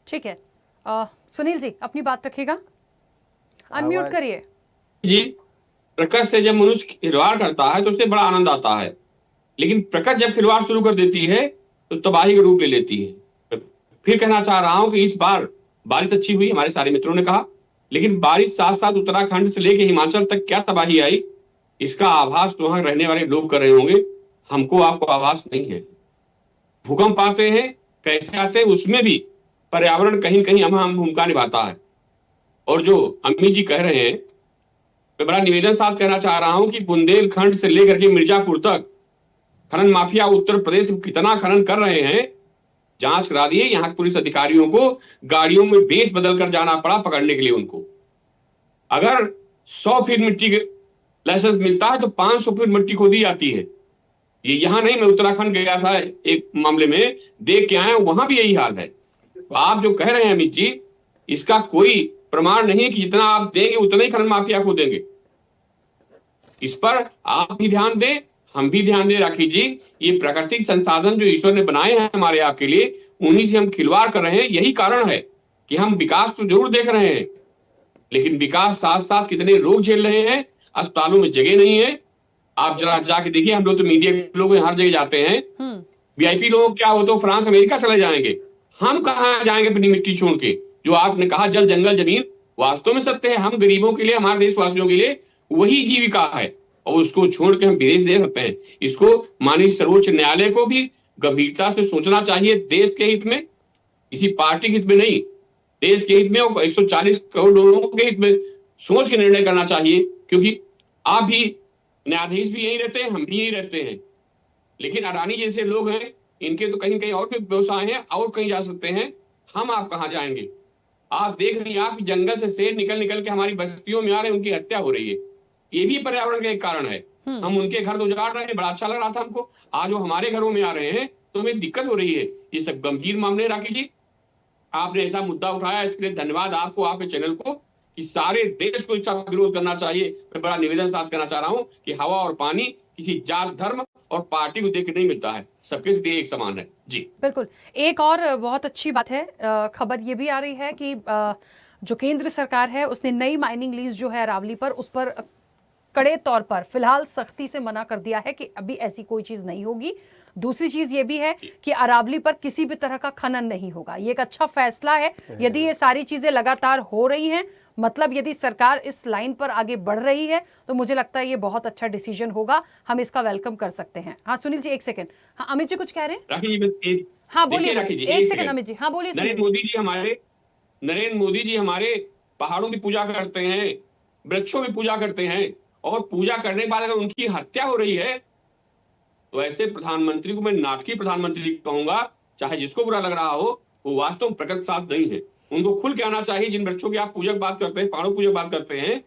ठीक है, सुनील जी अपनी बात रखिएगा, अनम्यूट करिए जी। प्रकृति से जब मनुष्य खिलवाड़ करता है तो उसे बड़ा आनंद आता है, लेकिन प्रकृति जब खिलवाड़ शुरू कर देती है तो तबाही का रूप ले लेती है। फिर कहना चाह रहा हूं कि इस बार बारिश अच्छी हुई, हमारे सारे मित्रों ने कहा, लेकिन बारिश साथ साथ उत्तराखंड से लेकर हिमाचल तक क्या तबाही आई, इसका आभास तो वहां रहने वाले लोग कर रहे होंगे, हमको आपको आभास नहीं है। भूकंप आते हैं, कैसे आते हैं, उसमें भी पर्यावरण कहीं कहीं अहम भूमिका निभाता है। और जो अम्मी जी कह रहे हैं, मैं बड़ा निवेदन साथ कहना चाह रहा हूं कि बुंदेलखंड से लेकर के मिर्जापुर तक खनन माफिया उत्तर प्रदेश में कितना खनन कर रहे हैं, जांच करा दिए। यहाँ पुलिस अधिकारियों को गाड़ियों में बेस बदल कर जाना पड़ा पकड़ने के लिए उनको। अगर 100 फीट मिट्टी के लाइसेंस मिलता है तो 500 फीट मिट्टी खोदी जाती है। ये यहाँ नहीं, मैं उत्तराखंड गया था एक मामले में, देख के आए, वहां भी यही हाल है। तो आप जो कह रहे हैं अमित जी, इसका कोई प्रमाण नहीं कि जितना आप देंगे उतना ही खनन माफिया को देंगे। इस पर आप भी ध्यान दें, हम भी ध्यान दें राखी जी। ये प्राकृतिक संसाधन जो ईश्वर ने बनाए हैं हमारे आपके लिए, उन्हीं से हम खिलवाड़ कर रहे हैं। यही कारण है कि हम विकास तो जरूर देख रहे हैं, लेकिन विकास साथ साथ कितने रोग झेल रहे हैं। अस्पतालों में जगह नहीं है। आप जरा जाके देखिए, हम लोग तो मीडिया के लोग हर जगह जाते हैं, वीआईपी लोग क्या हो तो फ्रांस अमेरिका चले जाएंगे, हम कहाँ जाएंगे अपनी मिट्टी छोड़ के। जो आपने कहा जल जंगल जमीन, वास्तव में सत्य है। हम गरीबों के लिए, हमारे देशवासियों के लिए वही जीविका है, और उसको छोड़ के हम विदेश दे सकते हैं। इसको माननीय सर्वोच्च न्यायालय को भी गंभीरता से सोचना चाहिए, देश के हित में, किसी पार्टी के हित में नहीं, देश के हित में और 140 करोड़ लोगों के हित में सोच के निर्णय करना चाहिए। क्योंकि आप भी, न्यायाधीश भी यही रहते हैं, हम भी यही रहते हैं, लेकिन अडानी जैसे लोग हैं, इनके तो कहीं कहीं और भी व्यवसाय हैं और कहीं जा सकते हैं। हम आप कहाँ जाएंगे? आप देख रही हैं, आप जंगल से शेर निकल निकल के हमारी बस्तियों में आ रहे हैं, उनकी हत्या हो रही है। ये भी पर्यावरण का एक कारण है। हम उनके घर तो उजाड़ रहे हैं, बड़ा अच्छा लग रहा था हमको। आज वो हमारे घरों में आ रहे हैं तो हमें दिक्कत हो रही है। ये सब गंभीर मामले राखी जी, आपने ऐसा मुद्दा उठाया, इसके लिए धन्यवाद आपको, आपके चैनल को, कि सारे देश को इसका विरोध करना चाहिए। मैं बड़ा निवेदन साथ करना चाह रहा हूँ कि हवा और पानी किसी जात, धर्म और पार्टी को देख के नहीं मिलता है, सबके लिए एक समान है। जी बिल्कुल। एक और बहुत अच्छी बात है, खबर ये भी आ रही है कि जो केंद्र सरकार है उसने नई माइनिंग लीज जो है अरावली पर, उस पर कड़े तौर पर फिलहाल सख्ती से मना कर दिया है कि अभी ऐसी कोई चीज नहीं होगी। दूसरी चीज ये भी है कि अरावली पर किसी भी तरह का खनन नहीं होगा। ये एक अच्छा फैसला है। यदि ये सारी चीजें लगातार हो रही हैं, मतलब यदि सरकार इस लाइन पर आगे बढ़ रही है, तो मुझे लगता है ये बहुत अच्छा डिसीजन होगा। हम इसका वेलकम कर सकते हैं। हाँ सुनील जी, एक सेकंड। हाँ अमित जी कुछ कह रहे हैं? हाँ बोलिए, एक सेकंड अमित जी। हाँ बोलिए। नरेंद्र मोदी जी हमारे पहाड़ों की पूजा करते हैं, वृक्षों की पूजा करते हैं, और पूजा करने के बाद अगर उनकी हत्या हो रही है तो ऐसे प्रधानमंत्री को मैं नाटकीय प्रधानमंत्री कहूंगा। चाहे जिसको बुरा लग रहा हो, वो वास्तव में प्रकृति साथ नहीं है। उनको खुल के आना चाहिए। जिन वृक्षों की आप पूजक बात करते हैं, पहाड़ों पूजक बात करते हैं,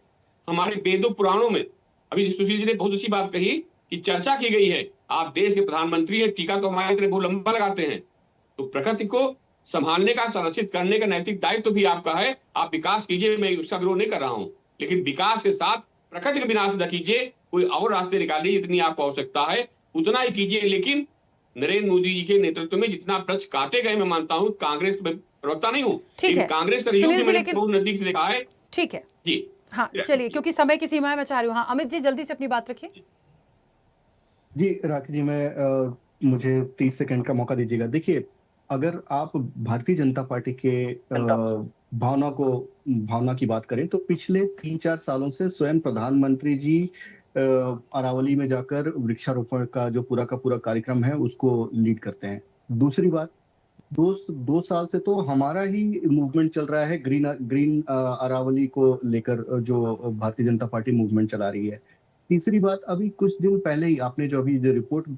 हमारे वेदों पुराणों में, अभी सुशील जी ने बहुत अच्छी बात कही कि चर्चा की गई है। आप देश के प्रधानमंत्री है, टीका तो हमारे इतने बहुत लंबा लगाते हैं, तो प्रकृति को संभालने का, संरक्षित करने का नैतिक दायित्व तो भी आपका है। आप विकास कीजिए, मैं उसका विरोध नहीं कर रहा हूँ, लेकिन विकास के साथ प्रकृति का विनाश न कीजिए। कोई और रास्ते निकालिए, जितनी आपको आवश्यकता है उतना ही कीजिए। लेकिन नरेंद्र मोदी जी के नेतृत्व में जितना वृक्ष काटे गए, मैं मानता हूँ, कांग्रेस में प्रवक्ता नहीं हूँ, ठीक है, कांग्रेस का मैंने बहुत नजदीक से देखा है। ठीक है जी, हाँ चलिए, क्योंकि समय की सीमा है, मैं चाह रही हूँ। हाँ अमित जी जल्दी से अपनी बात रखिए। जी राखी जी, मैं मुझे 30 सेकंड का मौका दीजिएगा। देखिए, अगर आप भारतीय जनता पार्टी के भावना की बात करें तो पिछले 3-4 सालों से स्वयं प्रधानमंत्री जी अरावली में जाकर वृक्षारोपण का जो पूरा का पूरा कार्यक्रम है उसको लीड करते हैं। दूसरी बात, 2 साल से तो हमारा ही मूवमेंट चल रहा है ग्रीन अरावली को लेकर, जो भारतीय जनता पार्टी मूवमेंट चला रही है। तीसरी बात, अभी कुछ दिन पहले ही आपने जो अभी जो रिपोर्ट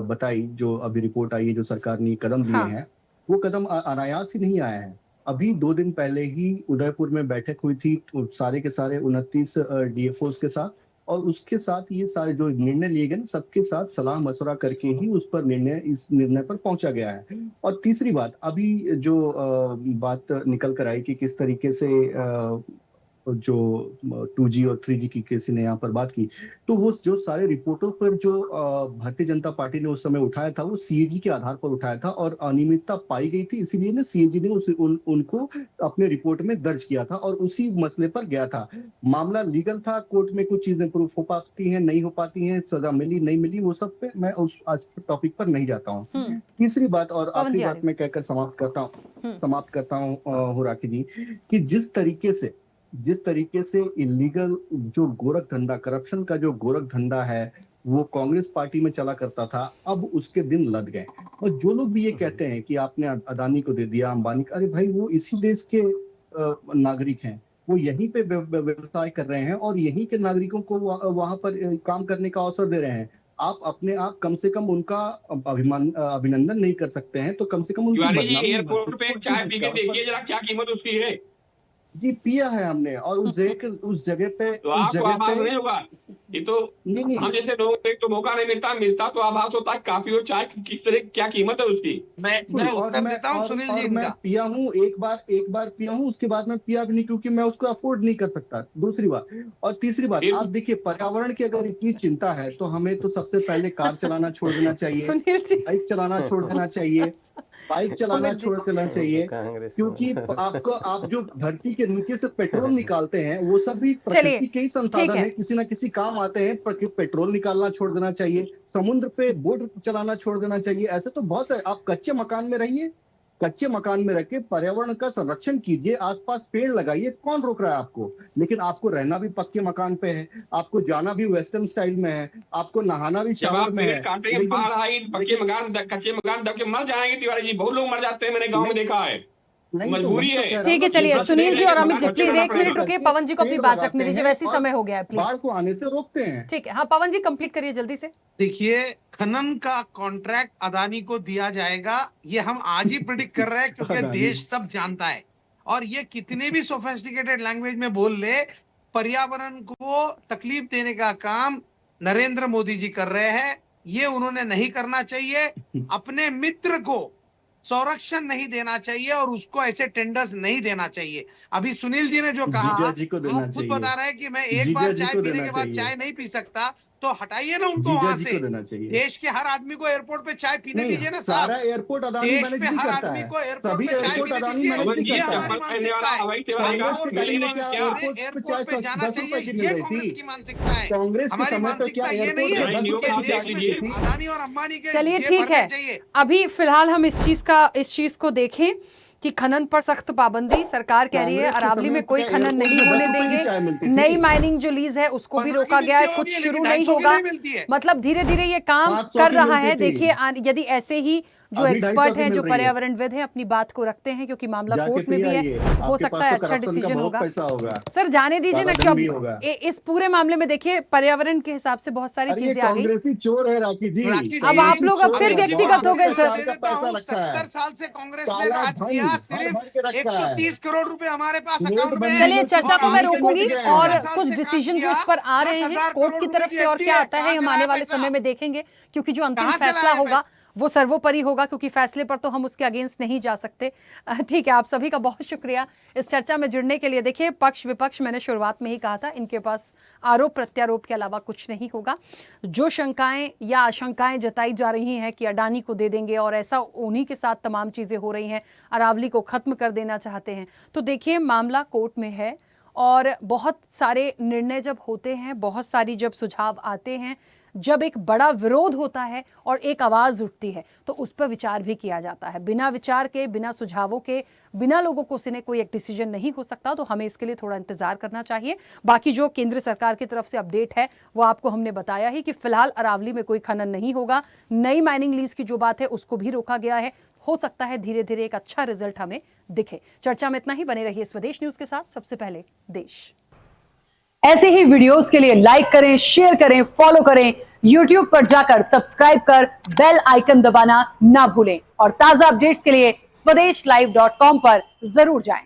बताई, जो अभी रिपोर्ट आई है, जो सरकार ने कदम लिए हैं, वो कदम अनायास ही नहीं आया है। अभी 2 दिन पहले ही उदयपुर में बैठक हुई थी सारे के सारे 29 डीएफओस के साथ, और उसके साथ ये सारे जो निर्णय लिए गए, सबके साथ सलाह मशवरा करके ही इस निर्णय पर पहुंचा गया है। और तीसरी बात, अभी जो बात निकल कर आई कि किस तरीके से जो 2G और 3G की किसी ने यहाँ पर बात की, तो वो जो सारे रिपोर्टों पर जो भारतीय जनता पार्टी ने उस समय उठाया था, वो CAG के आधार पर उठाया था, और अनियमितता पाई गई थी, इसीलिए ना CAG ने उनको अपने रिपोर्ट में दर्ज किया था और उसी मसले पर गया था। मामला लीगल था, कोर्ट में कुछ चीजें प्रूफ हो पाती हैं, नहीं हो पाती हैं, सजा मिली नहीं मिली, वो सब पे मैं उस आज टॉपिक पर नहीं जाता हूँ। तीसरी बात और आखिरी बात मैं कहकर समाप्त करता हूँ राखी जी, कि जिस तरीके से इलीगल जो गोरख धंधा, करप्शन का जो गोरख धंधा है, वो कांग्रेस पार्टी में चला करता था, अब उसके दिन लद गए। और जो लोग भी ये कहते हैं कि आपने अदानी को दे दिया, अंबानी, अरे भाई वो इसी देश के नागरिक हैं, वो यहीं पे व्यवसाय कर रहे हैं और यहीं के नागरिकों को वहां पर काम करने का अवसर दे रहे हैं। आप अपने आप कम से कम उनका अभिनंदन नहीं कर सकते हैं, तो कम से कम उनकी एयरपोर्ट पे चाय पी के देखिए जरा क्या कीमत उसकी है। जी पिया है हमने, और उस जगह पे तो उस आपको जगह आभास पे नहीं होगा? ये तो नहीं हम जैसे लोगों को एक तो मौका नहीं मिलता तो आभास होता है काफी और चाय की किस तरह क्या कीमत है उसकी। मैं उत्तर देता हूँ सुनील जी मैं इनका। पिया हूँ, एक बार पिया हूँ, उसके बाद मैं पिया भी नहीं, क्योंकि मैं उसको अफोर्ड नहीं कर सकता, दूसरी बात। और तीसरी बात, आप देखिए पर्यावरण की अगर इतनी चिंता है तो हमें तो सबसे पहले कार चलाना छोड़ देना चाहिए, सुनील जी बाइक चलाना छोड़ देना चाहिए, बाइक चलाना छोड़ देना चाहिए, क्योंकि आप जो धरती के नीचे से पेट्रोल निकालते हैं वो सब भी प्रकृति के ही संसाधन है, किसी ना किसी काम आते हैं। पेट्रोल निकालना छोड़ देना चाहिए, समुद्र पे बोट चलाना छोड़ देना चाहिए। ऐसे तो बहुत है। आप कच्चे मकान में रहिए, कच्चे मकान में रह के पर्यावरण का संरक्षण कीजिए, आसपास पेड़ लगाइए, कौन रोक रहा है आपको? लेकिन आपको रहना भी पक्के मकान पे है, आपको जाना भी वेस्टर्न स्टाइल में है, आपको नहाना भी शावर में है। काटेंगे बाढ़ आई, पक्के मकान कच्चे मकान दब के मर जाएंगे तिवारी जी, बहुत लोग मर जाते हैं, मैंने गाँव में देखा है, मजबूरी है। ठीक है, चलिए सुनील जी और अमित जी प्लीज 1 मिनट रुकिए, पवन जी को अपनी बात रखने दीजिए, वैसे ही समय हो गया है, बाढ़ प्लीज। को आने से रोकते हैं। ठीक है, हाँ पवन जी कंप्लीट करिए जल्दी से। देखिए, खनन का कॉन्ट्रैक्ट अदानी को दिया जाएगा, ये हम आज ही प्रिडिक्ट कर रहे हैं, क्योंकि देश सब जानता है। और ये कितने भी सोफिस्टिकेटेड लैंग्वेज में बोल ले, पर्यावरण को तकलीफ देने का काम नरेंद्र मोदी जी कर रहे हैं। ये उन्होंने नहीं करना चाहिए। अपने मित्र को संरक्षण नहीं देना चाहिए और उसको ऐसे टेंडर्स नहीं देना चाहिए। अभी सुनील जी ने जो कहा, जीजा जी को देना आप खुद चाहिए। बता रहे हैं कि मैं एक जीजा बार जी चाय को पीने देना के बाद चाहिए। चाय नहीं पी सकता, तो हटाइए ना उनको जीजा वहां जी से। को देना चाहिए। देश के हर आदमी को एयरपोर्ट पे चाय पीने दीजिए ना साहब। सारा एयरपोर्ट अदानी देश मैनेज पे नहीं हर करता आदमी है, को एयरपोर्ट सभी पे चाय एयरपोर्ट पीने अदानी दीजिए। मैनेज नहीं ये करता हमारी है। मानसिकता है। कांग्रेस के और टाइम में क्या क्या एयरपोर्ट पे एयरपोर्ट पे जाना 10 रुपए चाहिए, की ये मिल रही कांग्रेस थी? की मानसिकता है। कांग्रेस के हमारी समय पे क्या मानसिकता ये नहीं है एयरपोर्ट कि देश में थी? सिर्फ अदानी और अंबानी के चलिए जेब ठीक भरने है, चाहिए। अभी फिलहाल हम इस चीज को देखें कि खनन पर सख्त पाबंदी, सरकार कह रही है कांग्रेस के अरावली समय में पे कोई क्या खनन एयरपोर्ट नहीं में 10 होने रुपए की चाय मिलती देंगे, थी? नई माइनिंग जो लीज है उसको भी रोका गया है, कुछ शुरू नहीं होगा। मतलब धीरे धीरे ये काम 500 कर की रहा है। मिलती थी। देखिए यदि ऐसे ही जो अभी एक्सपर्ट 250 की हैं, जो मिल रही है। पर्यावरणविद हैं, अपनी बात को रखते हैं, क्योंकि मामला जाके कोर्ट में भी पिया है, ये, हो आपके सकता पास है तो अच्छा corruption का डिसीजन बहुत होगा। पैसा होगा। सर जाने दीजिए ना, काला धन भी क्यों होगा। इस पूरे मामले में देखिए पर्यावरण के हिसाब से बहुत सारी अरे ये चीजें आ गई। कांग्रेसी चोर है राखी जी। अब आप लोग अब फिर व्यक्तिगत हो गए सर। का पैसा रखा है। 70 साल से कांग्रेस ने काला राज धन किया, भर सिर्फ भर के रखा है। 130 करोड़ रुपए हमारे पास नोट अकाउंट में बंदी है। चलिए चर्चा को मैं और रोकूंगी, आगे और करने कुछ डिसीजन जो इस पर आ रहे हैं कोर्ट की तरफ से और क्या आता है हम आने वाले समय में देखेंगे, क्योंकि जो अंतिम फैसला होगा वो सर्वोपरि होगा, क्योंकि फैसले पर तो हम उसके अगेंस्ट नहीं जा सकते। ठीक है, आप सभी का बहुत शुक्रिया इस चर्चा में जुड़ने के लिए। देखिए पक्ष विपक्ष, मैंने शुरुआत में ही कहा था, इनके पास आरोप प्रत्यारोप के अलावा कुछ नहीं होगा। जो शंकाएं या आशंकाएं जताई जा रही हैं कि अडानी को दे देंगे और ऐसा उन्हीं के साथ तमाम चीजें हो रही हैं, अरावली को खत्म कर देना चाहते हैं, तो देखिए मामला कोर्ट में है और बहुत सारे निर्णय जब होते हैं, बहुत सारी जब सुझाव आते हैं, जब एक बड़ा विरोध होता है और एक आवाज उठती है, तो उस पर विचार भी किया जाता है। बिना विचार के, बिना सुझावों के, बिना लोगों को सुने कोई एक डिसीजन नहीं हो सकता, तो हमें इसके लिए थोड़ा इंतजार करना चाहिए। बाकी जो केंद्र सरकार की तरफ से अपडेट है वो आपको हमने बताया ही कि फिलहाल अरावली में कोई खनन नहीं होगा। नई माइनिंग लीज की जो बात है उसको भी रोका गया है। हो सकता है धीरे धीरे एक अच्छा रिजल्ट हमें दिखे। चर्चा में इतना ही, बने रहिए स्वदेश न्यूज के साथ। सबसे पहले देश। ऐसे ही वीडियोस के लिए लाइक करें, शेयर करें, फॉलो करें, YouTube पर जाकर सब्सक्राइब कर बेल आइकन दबाना ना भूलें और ताजा अपडेट्स के लिए swedeshlive.com पर जरूर जाएं।